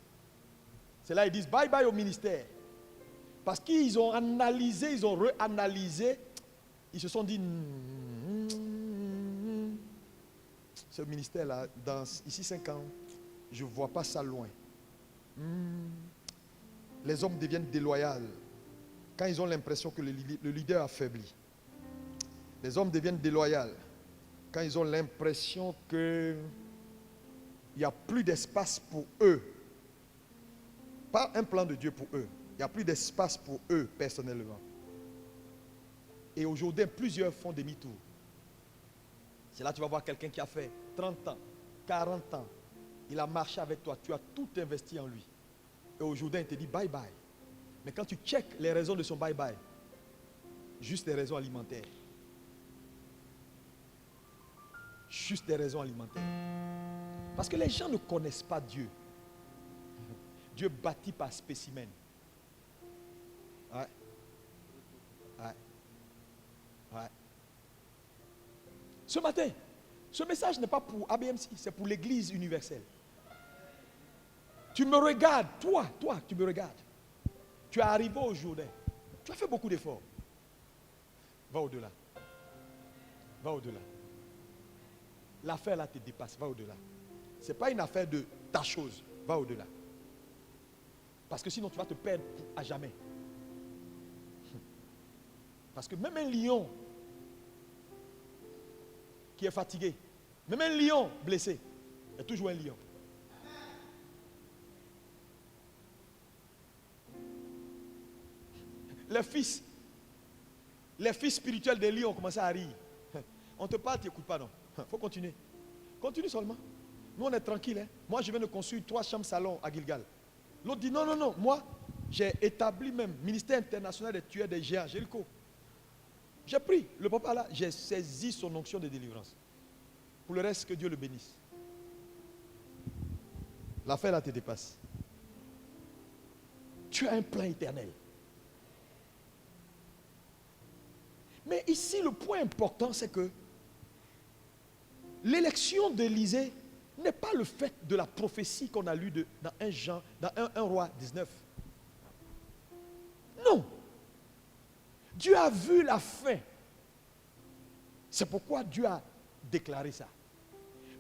C'est là ils disent bye bye au ministère. Parce qu'ils ont analysé, ils ont réanalysé. Ils se sont dit, ce ministère-là, dans ici 5 ans, je ne vois pas ça loin. Les hommes deviennent déloyaux quand ils ont l'impression que le leader a faibli. Les hommes deviennent déloyaux quand ils ont l'impression qu'il n'y a plus d'espace pour eux. Pas un plan de Dieu pour eux. Il n'y a plus d'espace pour eux personnellement. Et aujourd'hui, plusieurs font demi-tour. C'est là que tu vas voir quelqu'un qui a fait 30 ans, 40 ans. Il a marché avec toi, tu as tout investi en lui. Et aujourd'hui, il te dit bye bye. Mais quand tu checkes les raisons de son bye bye, juste des raisons alimentaires. Juste des raisons alimentaires. Parce que les gens ne connaissent pas Dieu. Dieu bâtit par spécimen. Ouais. Ouais. Ouais. Ce matin, ce message n'est pas pour ABMC, c'est pour l'Église universelle. Tu me regardes, toi, tu me regardes. Tu es arrivé au Jourdain. Tu as fait beaucoup d'efforts. Va au-delà. Va au-delà. L'affaire là te dépasse, va au-delà. Ce n'est pas une affaire de ta chose, va au-delà. Parce que sinon tu vas te perdre à jamais. Parce que même un lion qui est fatigué, même un lion blessé, est toujours un lion. Les fils spirituels des lions ont commencé à rire. On te parle, tu n'écoutes pas, non. Il faut continuer. Continue seulement. Nous, on est tranquille. Hein? Moi, je viens de construire 3 chambres salon à Gilgal. L'autre dit, non, non, non. Moi, j'ai établi même ministère international des tueurs des géants, Jéricho. J'ai pris le papa là, j'ai saisi son onction de délivrance. Pour le reste, que Dieu le bénisse. L'affaire là te dépasse. tu as un plan éternel. Mais ici, le point important, c'est que l'élection d'Élisée n'est pas le fait de la prophétie qu'on a lue dans 1 Roi 19. Non. Dieu a vu la fin. C'est pourquoi Dieu a déclaré ça.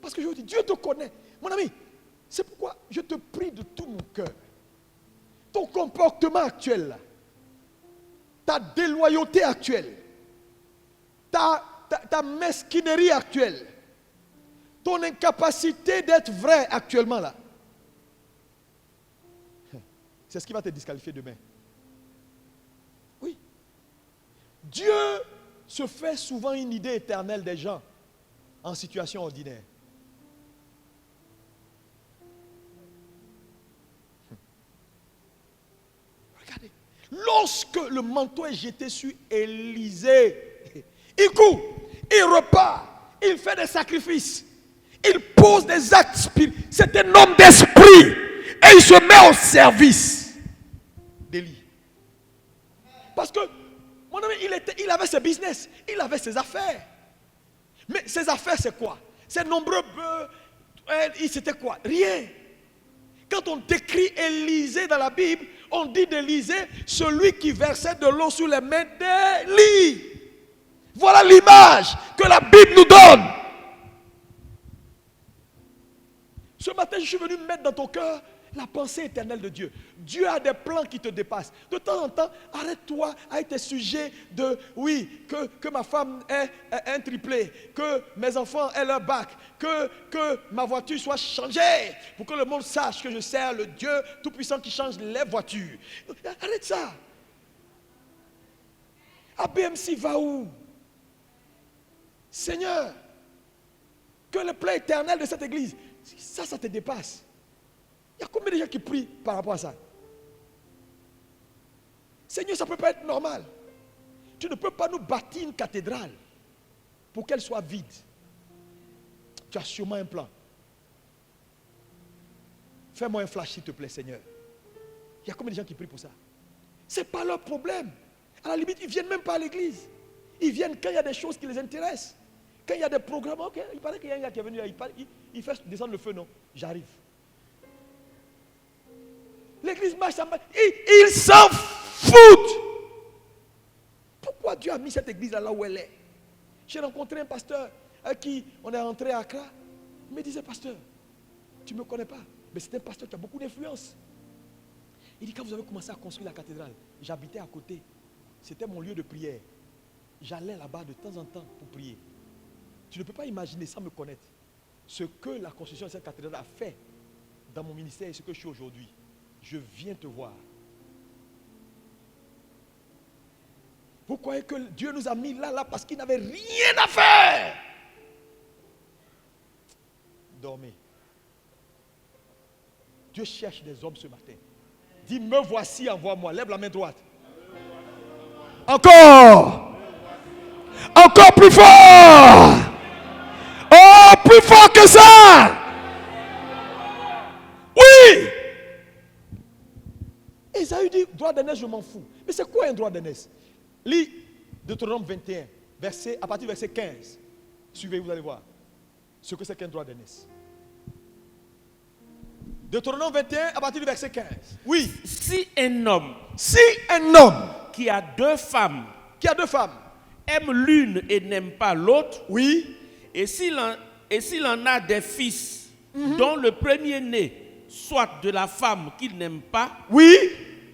Parce que je vous dis, Dieu te connaît. Mon ami, c'est pourquoi je te prie de tout mon cœur. Ton comportement actuel, là, ta déloyauté actuelle, ta mesquinerie actuelle, ton incapacité d'être vrai actuellement là, c'est ce qui va te disqualifier demain. Oui. Dieu se fait souvent une idée éternelle des gens en situation ordinaire. Regardez, lorsque le manteau est jeté sur Élisée, il court, il repart, il fait des sacrifices, il pose des actes spirituels. C'est un homme d'esprit et il se met au service d'Élie. Parce que, mon ami, il avait ses business, il avait ses affaires. Mais ses affaires, c'est quoi? Ses nombreux bœufs, c'était quoi? Rien. Quand on décrit Élisée dans la Bible, on dit d'Élisée, celui qui versait de l'eau sur les mains d'Élie. Voilà l'image que la Bible nous donne. Ce matin, je suis venu mettre dans ton cœur la pensée éternelle de Dieu. Dieu a des plans qui te dépassent. De temps en temps, arrête-toi à être sujet de, oui, que ma femme ait un triplé, que mes enfants aient leur bac, que ma voiture soit changée, pour que le monde sache que je sers le Dieu Tout-Puissant qui change les voitures. Arrête ça. ABMC va où? Seigneur, que le plan éternel de cette église, ça te dépasse. Il y a combien de gens qui prient par rapport à ça? Seigneur, ça ne peut pas être normal. Tu ne peux pas nous bâtir une cathédrale pour qu'elle soit vide. Tu as sûrement un plan. Fais-moi un flash, s'il te plaît, Seigneur. Il y a combien de gens qui prient pour ça? Ce n'est pas leur problème. À la limite, ils ne viennent même pas à l'église. Ils viennent quand il y a des choses qui les intéressent. Quand il y a des programmes, ok, il paraît qu'il y a un gars qui est venu, il fait descendre le feu, non, j'arrive. L'église marche, ça marche. Ils s'en foutent. Pourquoi Dieu a mis cette église là où elle est? J'ai rencontré un pasteur avec qui on est rentré à Accra. Il me disait, pasteur, tu ne me connais pas, mais c'est un pasteur qui a beaucoup d'influence. Il dit, quand vous avez commencé à construire la cathédrale, j'habitais à côté. C'était mon lieu de prière. J'allais là-bas de temps en temps pour prier. Tu ne peux pas imaginer, sans me connaître, ce que la construction de cette cathédrale a fait dans mon ministère et ce que je suis aujourd'hui. Je viens te voir. Vous croyez que Dieu nous a mis là parce qu'il n'avait rien à faire? Dormez. Dieu cherche des hommes ce matin. Dis, me voici, envoie-moi. Lève la main droite. Encore. Encore plus fort. Oh, plus fort que ça. Oui. Esaü dit, droit d'aînesse, je m'en fous. Mais c'est quoi un droit d'aînesse? Lis Deutéronome 21, à partir du verset 15. Suivez, vous allez voir ce que c'est qu'un droit d'aînesse. Deutéronome 21, à partir du verset 15. Oui. Si un homme qui a deux femmes aime l'une et n'aime pas l'autre, oui, et s'il en a des fils dont le premier-né soit de la femme qu'il n'aime pas, oui,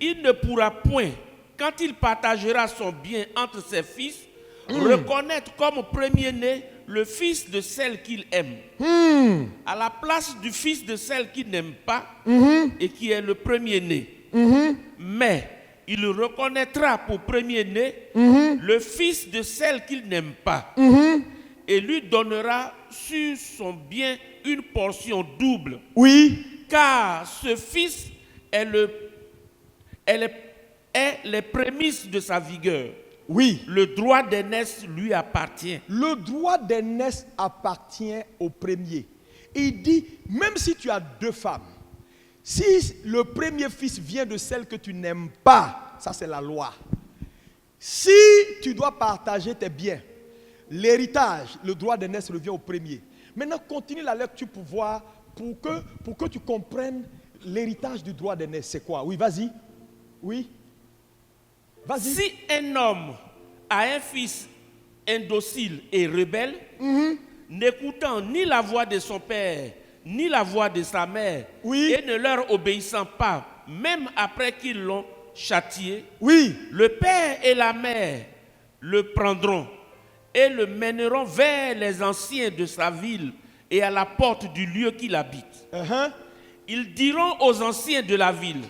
il ne pourra point, quand il partagera son bien entre ses fils, reconnaître comme premier-né le fils de celle qu'il aime, à la place du fils de celle qu'il n'aime pas et qui est le premier-né. Mais il reconnaîtra pour premier-né le fils de celle qu'il n'aime pas et lui donnera sur son bien une portion double. Oui. Car ce fils est les prémices de sa vigueur. Oui. Le droit d'aînesse lui appartient. Le droit d'aînesse appartient au premier. Il dit, même si tu as deux femmes, Si le premier fils vient de celle que tu n'aimes pas, ça c'est la loi. Si tu dois partager tes biens, l'héritage, le droit d'aînesse revient au premier. Maintenant, continue la lecture pour voir, pour que tu comprennes l'héritage du droit d'aînesse. C'est quoi? Oui, vas-y. Oui. Vas-y. Si un homme a un fils indocile et rebelle, n'écoutant ni la voix de son père, ni la voix de sa mère, Oui. et ne leur obéissant pas, même après qu'ils l'ont châtié, Oui. le père et la mère le prendront et le mèneront vers les anciens de sa ville et à la porte du lieu qu'il habite. Ils diront aux anciens de la ville,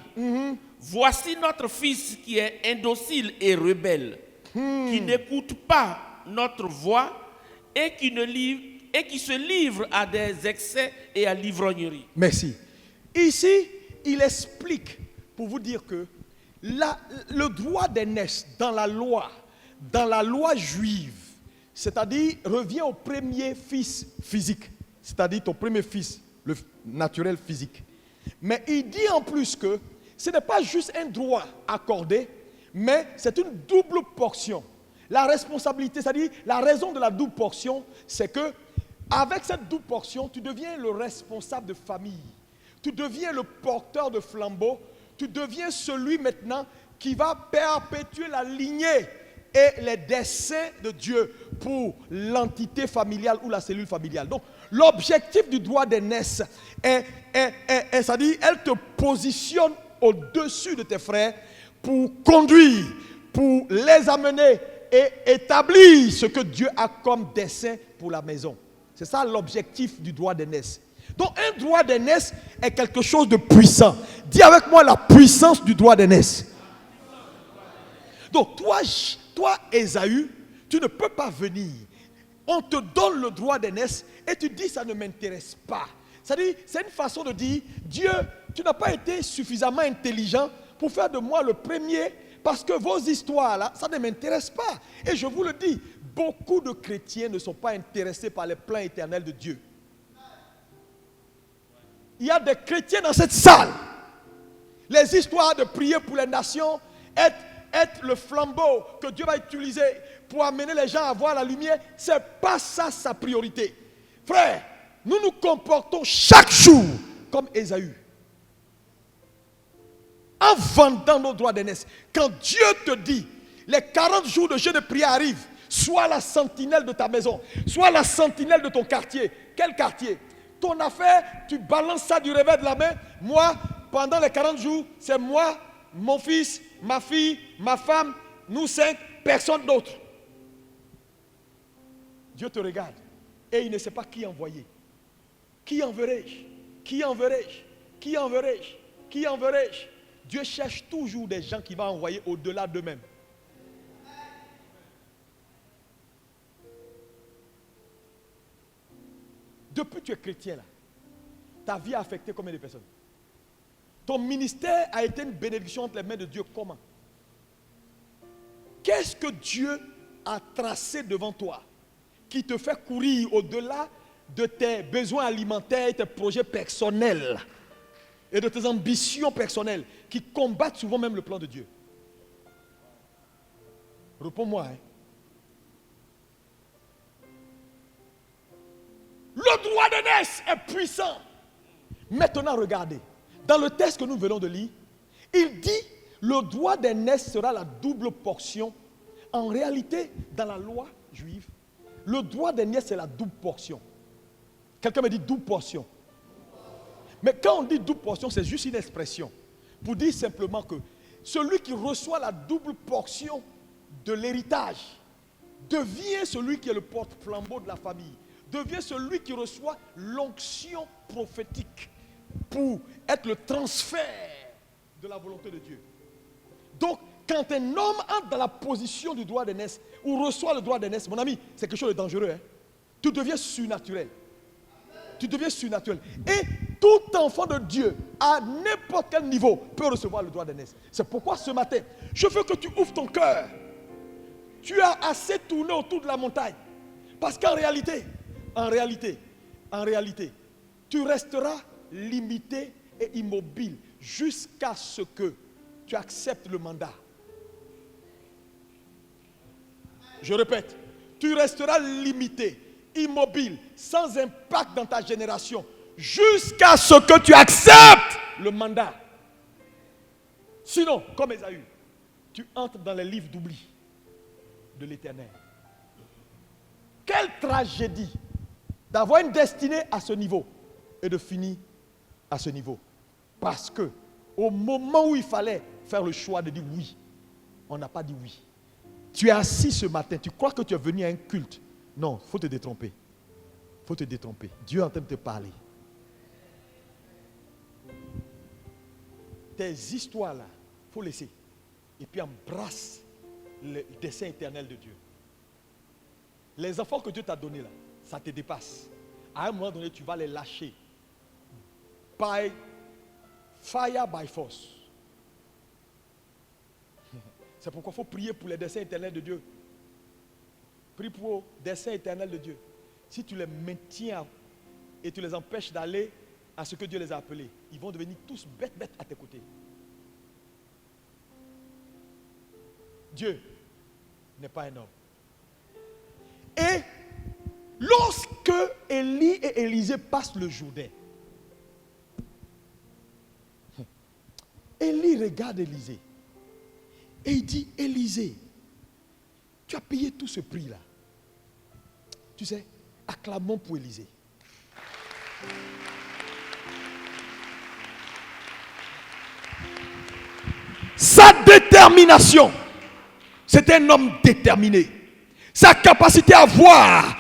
voici notre fils qui est indocile et rebelle, qui n'écoute pas notre voix et qui se livre à des excès et à l'ivrognerie. Merci. Ici, il explique pour vous dire que le droit d'aînesse dans la loi juive, c'est-à-dire revient au premier fils physique, c'est-à-dire ton premier fils, le naturel physique. Mais il dit en plus que ce n'est pas juste un droit accordé, mais c'est une double portion. La responsabilité, c'est-à-dire la raison de la double portion, c'est que avec cette double portion, tu deviens le responsable de famille. Tu deviens le porteur de flambeau. Tu deviens celui maintenant qui va perpétuer la lignée et les desseins de Dieu pour l'entité familiale ou la cellule familiale. Donc, l'objectif du droit d'aînesse c'est-à-dire, elle te positionne au-dessus de tes frères pour conduire, pour les amener et établir ce que Dieu a comme dessein pour la maison. C'est ça l'objectif du droit d'aînesse. Donc un droit d'aînesse est quelque chose de puissant. Dis avec moi la puissance du droit d'aînesse. Donc toi Ésaü, tu ne peux pas venir. On te donne le droit d'aînesse et tu dis ça ne m'intéresse pas. C'est-à-dire, c'est une façon de dire, Dieu, tu n'as pas été suffisamment intelligent pour faire de moi le premier, parce que vos histoires là, ça ne m'intéresse pas. Et je vous le dis, beaucoup de chrétiens ne sont pas intéressés par les plans éternels de Dieu. Il y a des chrétiens dans cette salle. Les histoires de prier pour les nations, être le flambeau que Dieu va utiliser pour amener les gens à voir la lumière, ce n'est pas ça sa priorité. Frère, nous nous comportons chaque jour comme Ésaü. En vendant nos droits d'aînesse. Quand Dieu te dit, les 40 jours de jeûne de prière arrivent, sois la sentinelle de ta maison, sois la sentinelle de ton quartier. Quel quartier? Ton affaire, tu balances ça du revers de la main. Moi, pendant les 40 jours, c'est moi, mon fils, ma fille, ma femme, nous 5, personne d'autre. Dieu te regarde et il ne sait pas qui envoyer. Qui enverrai-je? Qui enverrai-je? Qui enverrai-je? Qui enverrai-je? Dieu cherche toujours des gens qui vont envoyer au-delà d'eux-mêmes. Depuis que tu es chrétien là, ta vie a affecté combien de personnes? Ton ministère a été une bénédiction entre les mains de Dieu. Comment? Qu'est-ce que Dieu a tracé devant toi qui te fait courir au-delà de tes besoins alimentaires et tes projets personnels et de tes ambitions personnelles qui combattent souvent même le plan de Dieu? Réponds-moi. Le droit d'aînesse est puissant. Maintenant, regardez. Dans le texte que nous venons de lire, il dit le droit d'aînesse sera la double portion. En réalité, dans la loi juive, le droit d'aînesse c'est la double portion. Quelqu'un me dit double portion. Mais quand on dit double portion, c'est juste une expression pour dire simplement que celui qui reçoit la double portion de l'héritage devient celui qui est le porte-flambeau de la famille, devient celui qui reçoit l'onction prophétique pour être le transfert de la volonté de Dieu. Donc, quand un homme entre dans la position du droit d'aînesse ou reçoit le droit d'aînesse, mon ami, c'est quelque chose de dangereux. Tu deviens surnaturel. Tu deviens surnaturel. Et tout enfant de Dieu, à n'importe quel niveau, peut recevoir le droit d'aînesse. C'est pourquoi ce matin, je veux que tu ouvres ton cœur. Tu as assez tourné autour de la montagne. Parce qu'en réalité, tu resteras limité et immobile jusqu'à ce que tu acceptes le mandat. Je répète, tu resteras limité, immobile, sans impact dans ta génération, jusqu'à ce que tu acceptes le mandat. Sinon, comme Ésaü, tu entres dans les livres d'oubli de l'Éternel. Quelle tragédie d'avoir une destinée à ce niveau et de finir à ce niveau. Parce que au moment où il fallait faire le choix de dire oui, on n'a pas dit oui. Tu es assis ce matin, tu crois que tu es venu à un culte. Non, il faut te détromper. Il faut te détromper. Dieu est en train de te parler. Tes histoires là, il faut laisser. Et puis embrasse le dessein éternel de Dieu. Les enfants que Dieu t'a donnés là, ça te dépasse. À un moment donné, tu vas les lâcher. By fire, by force. C'est pourquoi il faut prier pour les desseins éternels de Dieu. Prie pour les desseins éternels de Dieu. Si tu les maintiens et tu les empêches d'aller à ce que Dieu les a appelés, ils vont devenir tous bêtes à tes côtés. Dieu n'est pas un homme. Et lorsque Élie et Élisée passent le Jourdain, Élie regarde Élisée et il dit, Élisée, tu as payé tout ce prix-là. Tu sais, acclamons pour Élisée. Sa détermination, c'est un homme déterminé. Sa capacité à voir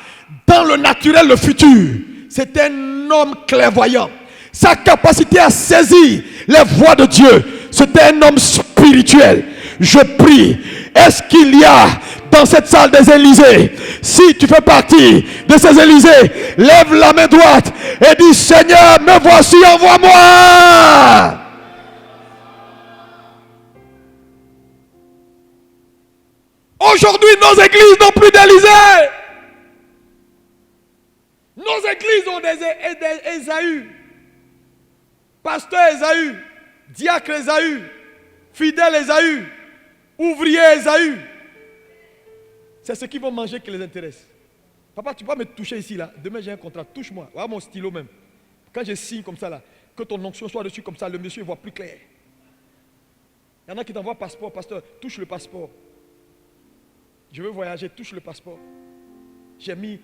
dans le naturel le futur, c'est un homme clairvoyant. Sa capacité à saisir les voies de Dieu, c'est un homme spirituel. Je prie, est-ce qu'il y a dans cette salle des Élysées, si tu fais partie de ces Élysées, lève la main droite et dis, Seigneur, me voici, envoie-moi. Aujourd'hui, nos églises n'ont plus d'Élysée. Nos églises ont des Ésaü. Pasteur Ésaü, diacre Ésaü, fidèle Ésaü, ouvrier Ésaü. C'est ce qu'ils vont manger qui les intéresse. Papa, tu peux me toucher ici, là. Demain, j'ai un contrat. Touche-moi. Voilà mon stylo même. Quand je signe comme ça, là, que ton onction soit dessus comme ça, le monsieur voit plus clair. Il y en a qui t'envoient passeport. Pasteur, touche le passeport. Je veux voyager, touche le passeport. J'ai mis...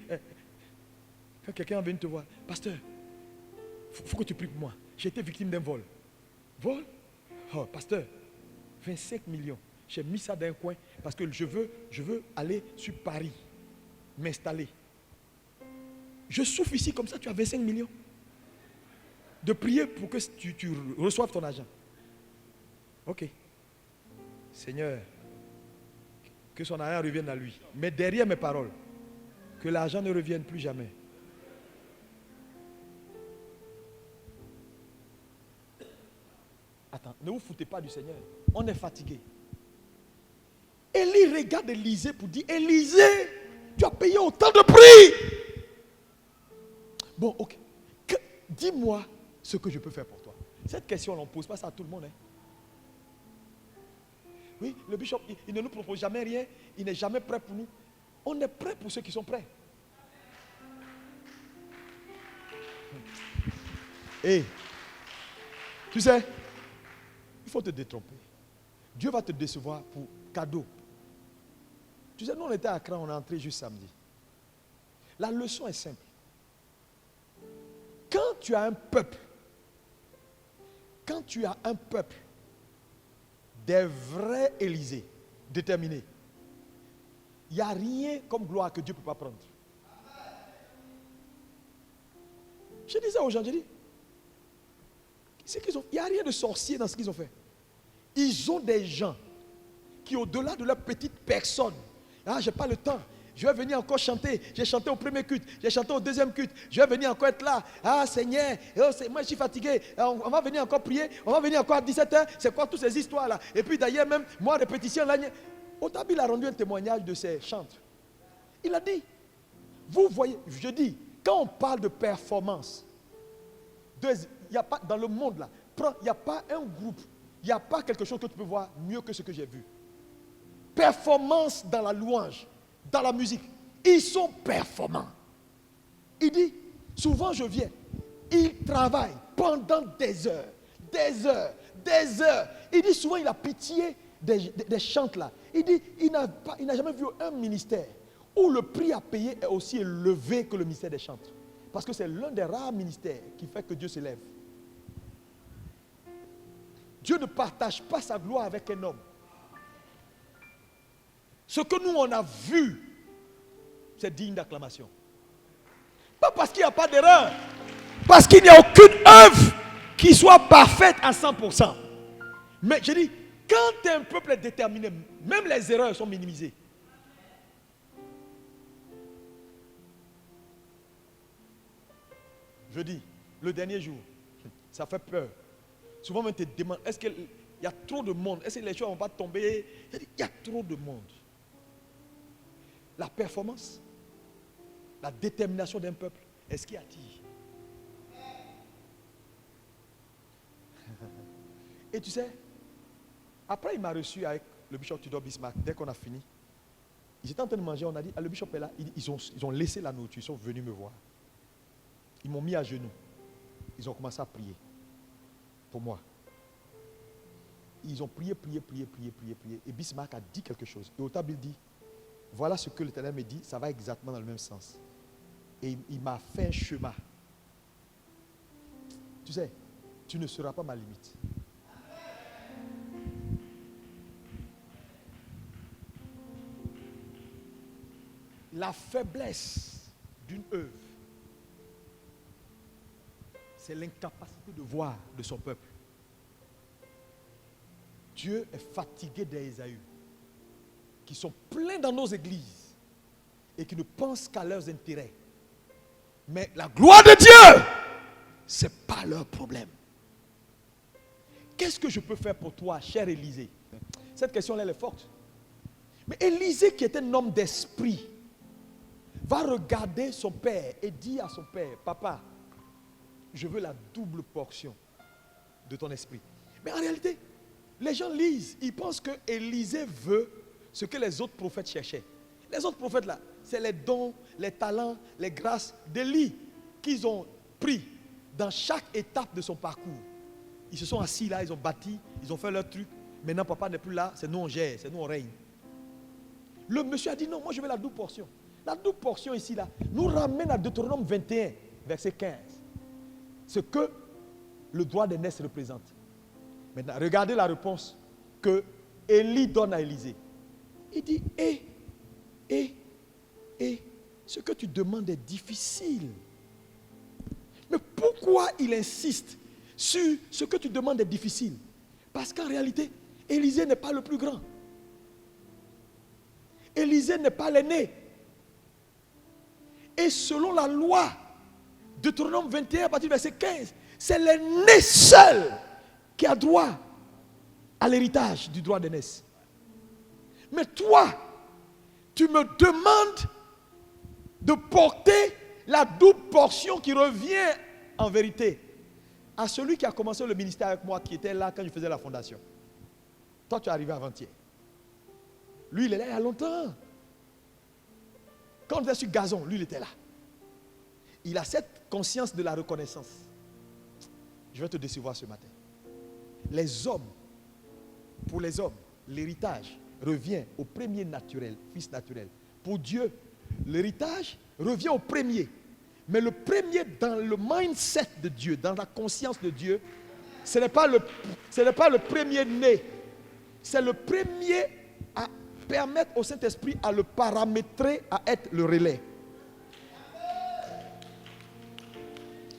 Quand quelqu'un vient te voir, pasteur, il faut que tu pries pour moi. J'ai été victime d'un vol. Vol? Oh, pasteur, 25 millions. J'ai mis ça dans un coin parce que je veux aller sur Paris, m'installer. Je souffre ici comme ça, tu as 25 millions. De prier pour que tu reçoives ton argent. Ok. Seigneur, que son argent revienne à lui. Mais derrière mes paroles, que l'argent ne revienne plus jamais. Attends, ne vous foutez pas du Seigneur. On est fatigué. Élie regarde Élisée pour dire, Élisée, tu as payé autant de prix. Bon, ok. Dis-moi ce que je peux faire pour toi. Cette question, on ne pose pas ça à tout le monde. Hein. Oui, le bishop, il ne nous propose jamais rien. Il n'est jamais prêt pour nous. On est prêt pour ceux qui sont prêts. Et, tu sais, il faut te détromper. Dieu va te décevoir pour cadeau. Tu sais, nous on était à Accra, on est entré juste samedi. La leçon est simple. Quand tu as un peuple, des vrais Élysées, déterminés, il n'y a rien comme gloire que Dieu ne peut pas prendre. Je disais aux gens, je dis, il n'y a rien de sorcier dans ce qu'ils ont fait. Ils ont des gens qui, au-delà de leur petite personne, ah, je n'ai pas le temps, je vais venir encore chanter. J'ai chanté au premier culte, j'ai chanté au deuxième culte, je vais venir encore être là. Ah Seigneur, moi je suis fatigué, on va venir encore prier, on va venir encore à 17h. C'est quoi toutes ces histoires-là? Et puis d'ailleurs même, moi répétition, là, Otabil a rendu un témoignage de ses chantres. Il a dit, vous voyez, je dis, quand on parle de performance, il n'y a pas, dans le monde là, il n'y a pas un groupe, il n'y a pas quelque chose que tu peux voir mieux que ce que j'ai vu. Performance dans la louange, dans la musique. Ils sont performants. Il dit, souvent je viens, ils travaillent pendant des heures, des heures, des heures. Il dit souvent il a pitié des chantes là. Il dit, il n'a jamais vu un ministère où le prix à payer est aussi élevé que le ministère des chantes. Parce que c'est l'un des rares ministères qui fait que Dieu s'élève. Dieu ne partage pas sa gloire avec un homme. Ce que nous on a vu, c'est digne d'acclamation. Pas parce qu'il n'y a pas d'erreur, parce qu'il n'y a aucune œuvre qui soit parfaite à 100%. Mais je dis, quand un peuple est déterminé, même les erreurs sont minimisées. Je dis, le dernier jour, ça fait peur. Souvent, on te demande, est-ce qu'il y a trop de monde? Est-ce que les choses ne vont pas tomber? Je dis, il y a trop de monde. La performance, la détermination d'un peuple, est-ce qui attire? Et tu sais, après il m'a reçu avec le bishop Tudor Bismarck, dès qu'on a fini, ils étaient en train de manger, on a dit, ah, le bishop est là, ils ont laissé la nourriture, ils sont venus me voir. Ils m'ont mis à genoux. Ils ont commencé à prier pour moi. Ils ont prié. Et Bismarck a dit quelque chose. Et au table, il dit, voilà ce que l'Éternel me dit, ça va exactement dans le même sens. Et il m'a fait un chemin. Tu sais, tu ne seras pas ma limite. La faiblesse d'une œuvre, c'est l'incapacité de voir de son peuple. Dieu est fatigué des Ésaü qui sont pleins dans nos églises et qui ne pensent qu'à leurs intérêts. Mais la gloire de Dieu, ce n'est pas leur problème. Qu'est-ce que je peux faire pour toi, cher Élisée? Cette question-là, elle est forte. Mais Élisée, qui est un homme d'esprit, va regarder son père et dire à son père, papa, je veux la double portion de ton esprit. Mais en réalité, les gens lisent, ils pensent que Élisée veut ce que les autres prophètes cherchaient. Les autres prophètes là, c'est les dons, les talents, les grâces d'Élie qu'ils ont pris dans chaque étape de son parcours. Ils se sont assis là, ils ont bâti, ils ont fait leur truc. Maintenant papa n'est plus là, c'est nous on gère, c'est nous on règne. Le monsieur a dit non, moi je veux la double portion. La double portion ici là, nous ramène à Deutéronome 21, verset 15. Ce que le droit d'aînesse représente. Maintenant, regardez la réponse que Élie donne à Élisée. Il dit, ce que tu demandes est difficile. Mais pourquoi il insiste sur ce que tu demandes est difficile? Parce qu'en réalité, Élisée n'est pas le plus grand. Élisée n'est pas l'aîné. Et selon la loi, Deutéronome 21, à partir du verset 15, c'est l'aîné seul qui a droit à l'héritage du droit d'aînesse. Mais toi, tu me demandes de porter la double portion qui revient en vérité à celui qui a commencé le ministère avec moi, qui était là quand je faisais la fondation. Toi, tu es arrivé avant-hier. Lui, il est là il y a longtemps. Quand on était sur gazon, lui, il était là. Il a cette conscience de la reconnaissance. Je vais te décevoir ce matin. Les hommes, pour les hommes, l'héritage revient au premier naturel, fils naturel. Pour Dieu, l'héritage revient au premier. Mais le premier dans le mindset de Dieu, dans la conscience de Dieu, ce n'est pas le premier né. C'est le premier à permettre au Saint-Esprit à le paramétrer, à être le relais.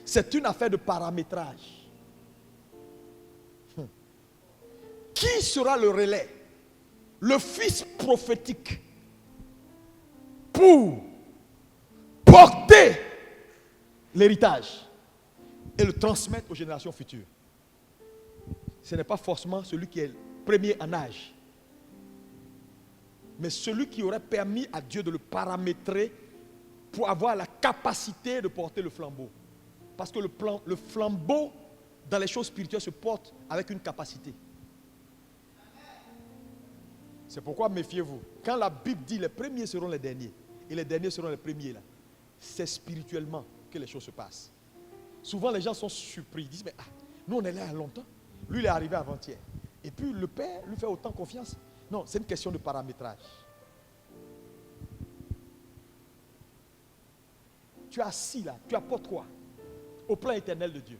C'est une affaire de paramétrage. Qui sera le relais? Le fils prophétique pour porter l'héritage et le transmettre aux générations futures. Ce n'est pas forcément celui qui est le premier en âge, mais celui qui aurait permis à Dieu de le paramétrer pour avoir la capacité de porter le flambeau. Parce que le flambeau dans les choses spirituelles se porte avec une capacité. C'est pourquoi méfiez-vous. Quand la Bible dit les premiers seront les derniers et les derniers seront les premiers, là, c'est spirituellement que les choses se passent. Souvent les gens sont surpris, ils disent mais nous on est là il y a longtemps, lui il est arrivé avant-hier. Et puis le Père lui fait autant confiance. Non, c'est une question de paramétrage. Tu es assis là, tu apportes quoi? Au plan éternel de Dieu.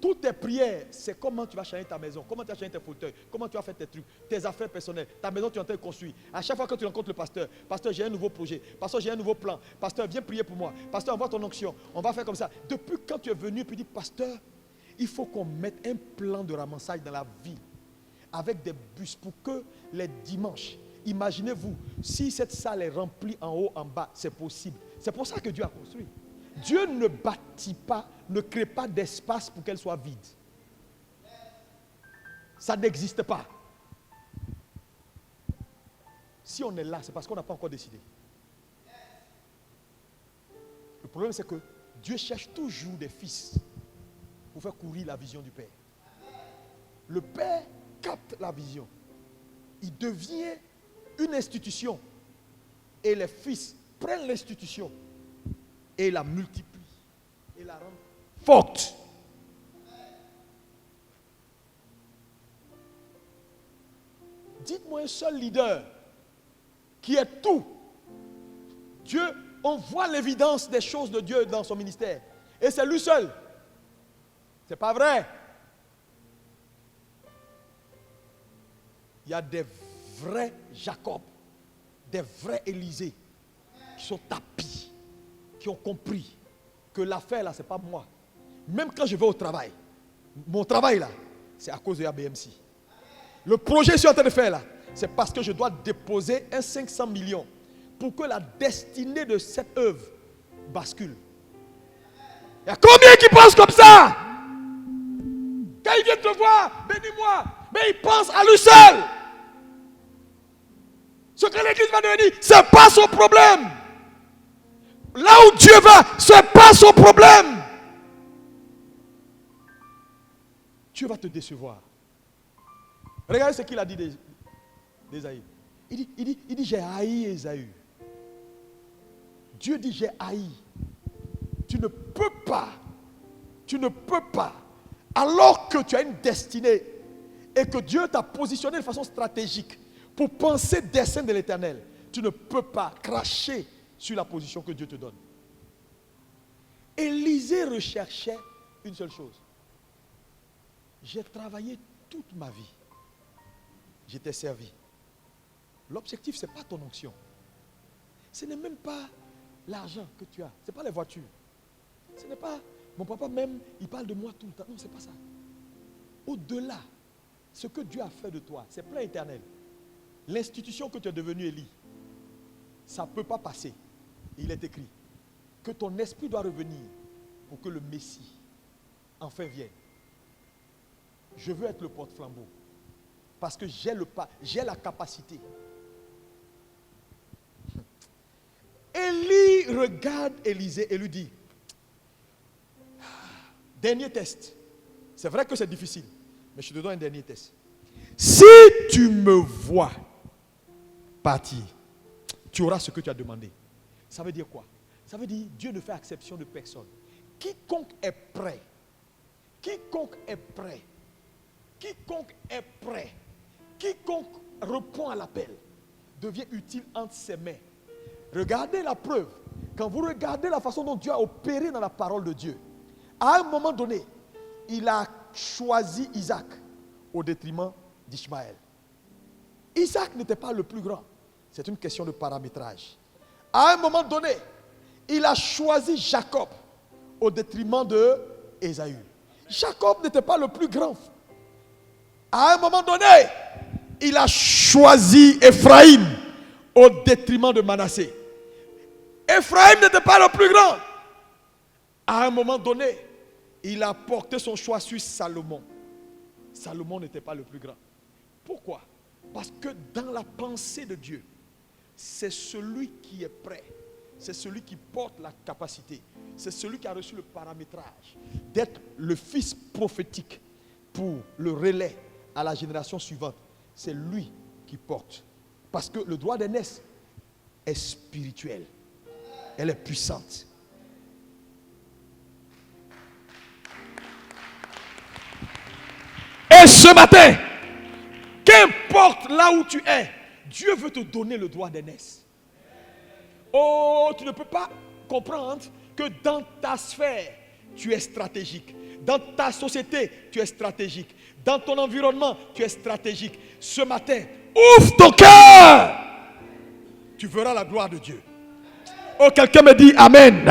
Toutes tes prières, c'est comment tu vas changer ta maison, comment tu vas changer tes fauteuils, comment tu vas faire tes trucs, tes affaires personnelles, ta maison tu es en train de construire. À chaque fois que tu rencontres le pasteur, pasteur j'ai un nouveau projet, pasteur j'ai un nouveau plan, pasteur viens prier pour moi, pasteur envoie ton onction, on va faire comme ça. Depuis quand tu es venu et puis dis pasteur, il faut qu'on mette un plan de ramassage dans la ville avec des bus pour que les dimanches, imaginez-vous, si cette salle est remplie en haut, en bas, c'est possible. C'est pour ça que Dieu a construit. Dieu ne bâtit pas, ne crée pas d'espace pour qu'elle soit vide. Ça n'existe pas. Si on est là, c'est parce qu'on n'a pas encore décidé. Le problème, c'est que Dieu cherche toujours des fils pour faire courir la vision du Père. Le Père capte la vision. Il devient une institution. Et les fils prennent l'institution et la multiplient et la rendent forte. Dites-moi un seul leader qui est tout. Dieu, on voit l'évidence des choses de Dieu dans son ministère. Et c'est lui seul. C'est pas vrai. Il y a des vrais Jacob, des vrais Élisée qui sont tapis, qui ont compris que l'affaire là, c'est pas moi. Même quand je vais au travail, mon travail là, c'est à cause de ABMC. Le projet que je suis en train de faire là, c'est parce que je dois déposer un 500 millions pour que la destinée de cette œuvre bascule. Il y a combien qui pensent comme ça? Quand ils viennent te voir, bénis-moi, mais ils pensent à lui seul. Ce que l'église va devenir, ce n'est pas son problème. Là où Dieu va, ce n'est pas son problème. Dieu va te décevoir. Regardez ce qu'il a dit d'Ésaü. Il dit j'ai haï Ésaü. Dieu dit j'ai haï. Tu ne peux pas, alors que tu as une destinée et que Dieu t'a positionné de façon stratégique pour penser des desseins de l'Éternel, tu ne peux pas cracher sur la position que Dieu te donne. Élisée recherchait une seule chose. J'ai travaillé toute ma vie. Je t'ai servi. L'objectif, ce n'est pas ton onction. Ce n'est même pas l'argent que tu as. Ce n'est pas les voitures. Ce n'est pas, mon papa même, il parle de moi tout le temps. Non, ce n'est pas ça. Au-delà, ce que Dieu a fait de toi, c'est plein éternel. L'institution que tu es devenu Élie, ça ne peut pas passer. Il est écrit que ton esprit doit revenir pour que le Messie enfin vienne. Je veux être le porte-flambeau parce que j'ai la capacité. Élie regarde Élisée et lui dit, dernier test. C'est vrai que c'est difficile, mais je te donne un dernier test. Si tu me vois partir, tu auras ce que tu as demandé. Ça veut dire quoi? Ça veut dire Dieu ne fait exception de personne. Quiconque est prêt, quiconque répond à l'appel, devient utile entre ses mains. Regardez la preuve. Quand vous regardez la façon dont Dieu a opéré dans la parole de Dieu, à un moment donné, il a choisi Isaac au détriment d'Ishmaël. Isaac n'était pas le plus grand. C'est une question de paramétrage. À un moment donné, il a choisi Jacob au détriment de Ésaü. Jacob n'était pas le plus grand. À un moment donné, il a choisi Ephraïm au détriment de Manassé. Ephraïm n'était pas le plus grand. À un moment donné, il a porté son choix sur Salomon. Salomon n'était pas le plus grand. Pourquoi? Parce que dans la pensée de Dieu, c'est celui qui est prêt, c'est celui qui porte la capacité. C'est celui qui a reçu le paramétrage d'être le fils prophétique pour le relais à la génération suivante. C'est lui qui porte. Parce que le droit d'aînesse est spirituel. Elle est puissante. Et ce matin, qu'importe là où tu es, Dieu veut te donner le droit d'aînesse. Oh, tu ne peux pas comprendre que dans ta sphère, tu es stratégique. Dans ta société, tu es stratégique. Dans ton environnement, tu es stratégique. Ce matin, ouvre ton cœur. Tu verras la gloire de Dieu. Oh, quelqu'un me dit Amen.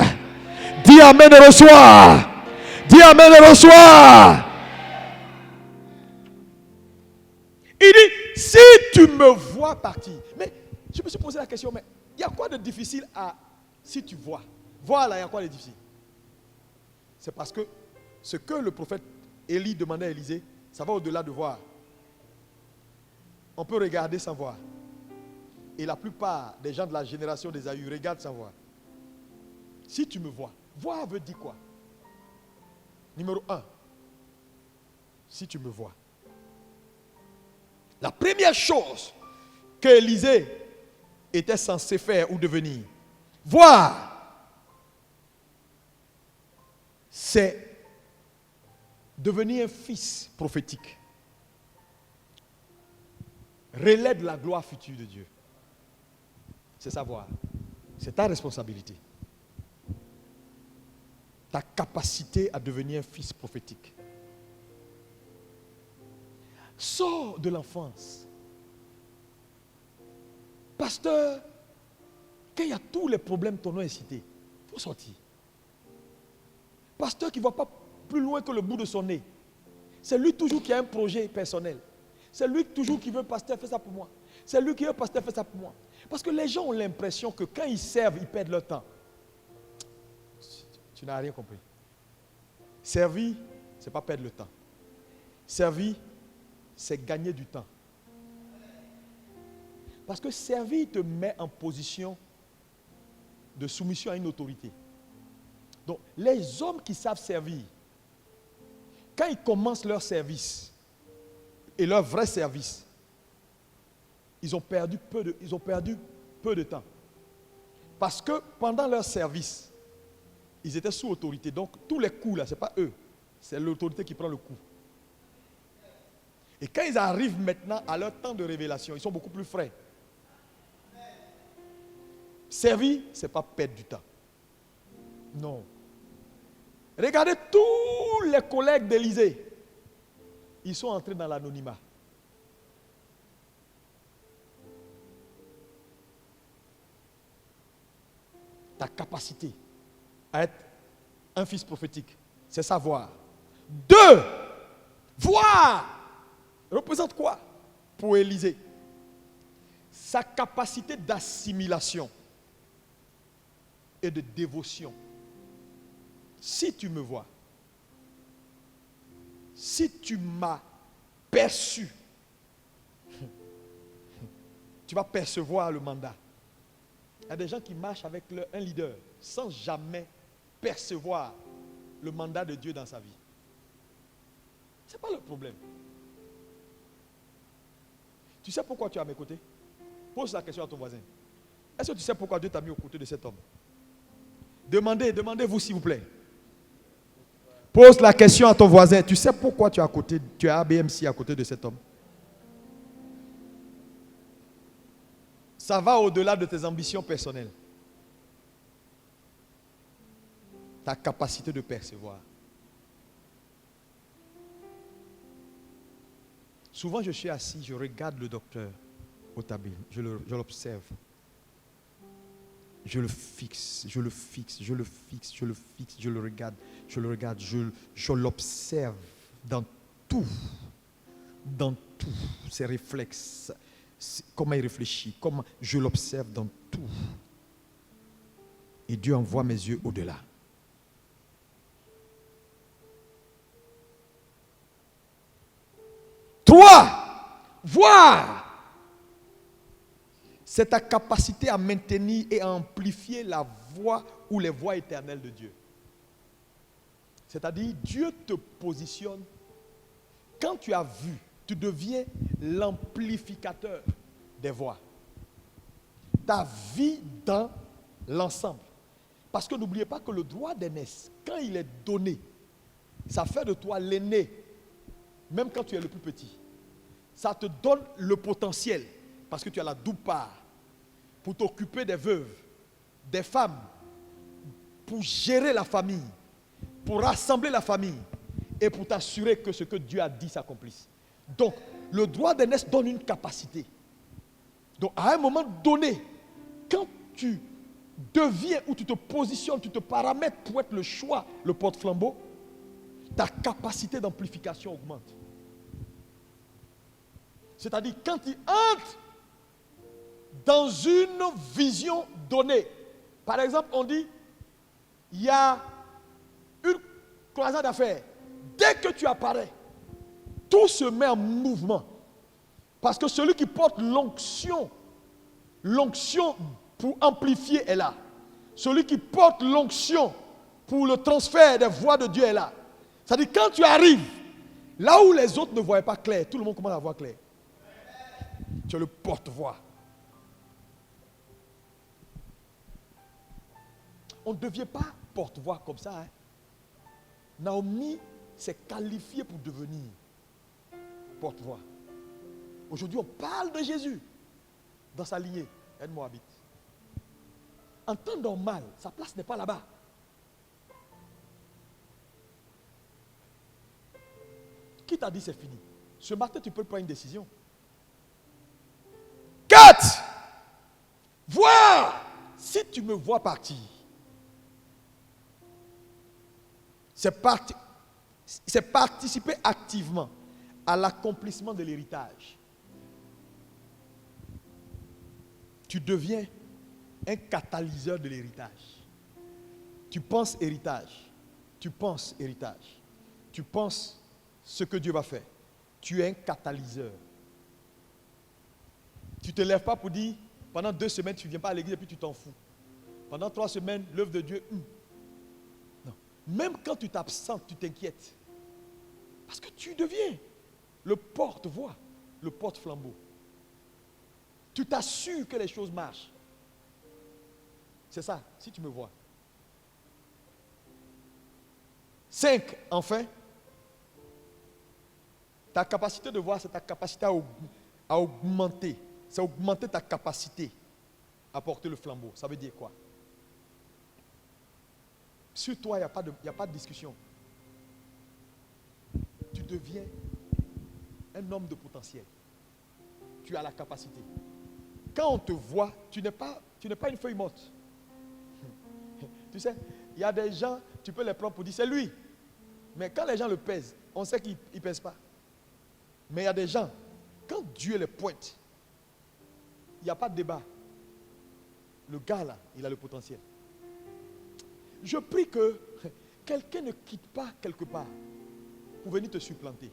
Dis Amen et reçois. Dis Amen et reçois. Il dit, si tu me vois partir. Mais je me suis posé la question, mais il y a quoi de difficile à si tu vois? Voir là, il y a quoi de difficile? C'est parce que ce que le prophète Élie demandait à Élisée, ça va au-delà de voir. On peut regarder sans voir. Et la plupart des gens de la génération d'Ésaü regardent sans voir. Si tu me vois, voir veut dire quoi? Numéro 1, si tu me vois. La première chose que Élisée était censé faire ou devenir, voir, c'est devenir un fils prophétique. Relais de la gloire future de Dieu. C'est savoir. C'est ta responsabilité. Ta capacité à devenir un fils prophétique. Sors de l'enfance. Pasteur, quand il y a tous les problèmes ton nom est cité, il faut sortir. Pasteur qui ne va pas plus loin que le bout de son nez. C'est lui toujours qui a un projet personnel. C'est lui toujours qui veut, pasteur, fais ça pour moi. C'est lui qui veut, pasteur, fais ça pour moi. Parce que les gens ont l'impression que quand ils servent, ils perdent leur temps. Tu n'as rien compris. Servir, ce n'est pas perdre le temps. Servir, c'est gagner du temps. Parce que servir te met en position de soumission à une autorité. Donc, les hommes qui savent servir, quand ils commencent leur service, et leur vrai service, ils ont perdu peu de temps. Parce que pendant leur service, ils étaient sous autorité. Donc, tous les coups là, ce n'est pas eux. C'est l'autorité qui prend le coup. Et quand ils arrivent maintenant à leur temps de révélation, ils sont beaucoup plus frais. Servir, ce n'est pas perdre du temps. Non. Regardez tous les collègues d'Élisée. Ils sont entrés dans l'anonymat. Ta capacité à être un fils prophétique, c'est savoir. 2, voir. Représente quoi pour Élisée? Sa capacité d'assimilation et de dévotion. Si tu me vois, si tu m'as perçu, tu vas percevoir le mandat. Il y a des gens qui marchent avec un leader sans jamais percevoir le mandat de Dieu dans sa vie. Ce n'est pas le problème. Tu sais pourquoi tu es à mes côtés? Pose la question à ton voisin. Est-ce que tu sais pourquoi Dieu t'a mis aux côtés de cet homme? Demandez-vous s'il vous plaît. Pose la question à ton voisin. Tu sais pourquoi tu es à ABMC à côté de cet homme? Ça va au-delà de tes ambitions personnelles. Ta capacité de percevoir. Souvent, je suis assis, je regarde le docteur au tableau, je l'observe. Je le fixe, je le regarde, je l'observe dans tout, ses réflexes, comment il réfléchit, comment je l'observe dans tout. Et Dieu envoie mes yeux au-delà. Trois, voir. c'est ta capacité à maintenir et à amplifier la voix ou les voix éternelles de Dieu. C'est-à-dire, Dieu te positionne. Quand tu as vu, tu deviens l'amplificateur des voix. Ta vie dans l'ensemble. Parce que n'oubliez pas que le droit d'aînesse, quand il est donné, ça fait de toi l'aîné, même quand tu es le plus petit. Ça te donne le potentiel, parce que tu as la double part, pour t'occuper des veuves, des femmes, pour gérer la famille, pour rassembler la famille, et pour t'assurer que ce que Dieu a dit s'accomplisse. Donc, le droit d'aînesse donne une capacité. Donc, à un moment donné, quand tu deviens ou tu te positionnes, tu te paramètres pour être le choix, le porte-flambeau, ta capacité d'amplification augmente. C'est-à-dire, quand tu entres dans une vision donnée, par exemple, on dit, il y a une croisade à faire. Dès que tu apparais, tout se met en mouvement. Parce que celui qui porte l'onction pour amplifier est là. Celui qui porte l'onction pour le transfert des voix de Dieu est là. C'est-à-dire, quand tu arrives, là où les autres ne voyaient pas clair, tout le monde commence à voir clair. Tu es le porte-voix. On ne devient pas porte-voix comme ça. Naomi s'est qualifiée pour devenir porte-voix. Aujourd'hui, on parle de Jésus dans sa lignée, elle Moabite. En temps normal, sa place n'est pas là-bas. Qui t'a dit c'est fini? Ce matin, tu peux prendre une décision. 4. Voir. Si tu me vois partir, c'est participer activement à l'accomplissement de l'héritage. Tu deviens un catalyseur de l'héritage. Tu penses héritage. Tu penses héritage. Tu penses ce que Dieu va faire. Tu es un catalyseur. Tu ne te lèves pas pour dire, pendant 2 semaines, tu ne viens pas à l'église et puis tu t'en fous. Pendant 3 semaines, l'œuvre de Dieu, non. Même quand tu t'absentes, tu t'inquiètes. Parce que tu deviens le porte-voix, le porte-flambeau. Tu t'assures que les choses marchent. C'est ça, si tu me vois. 5, enfin, ta capacité de voir, c'est ta capacité à augmenter. C'est augmenter ta capacité à porter le flambeau. Ça veut dire quoi? Sur toi, il n'y a pas de discussion. Tu deviens un homme de potentiel. Tu as la capacité. Quand on te voit, tu n'es pas une feuille morte. Tu sais, il y a des gens, tu peux les prendre pour dire c'est lui. Mais quand les gens le pèsent, on sait qu'ils ne pèsent pas. Mais il y a des gens, quand Dieu les pointe, il n'y a pas de débat. Le gars là, il a le potentiel. Je prie que quelqu'un ne quitte pas quelque part pour venir te supplanter.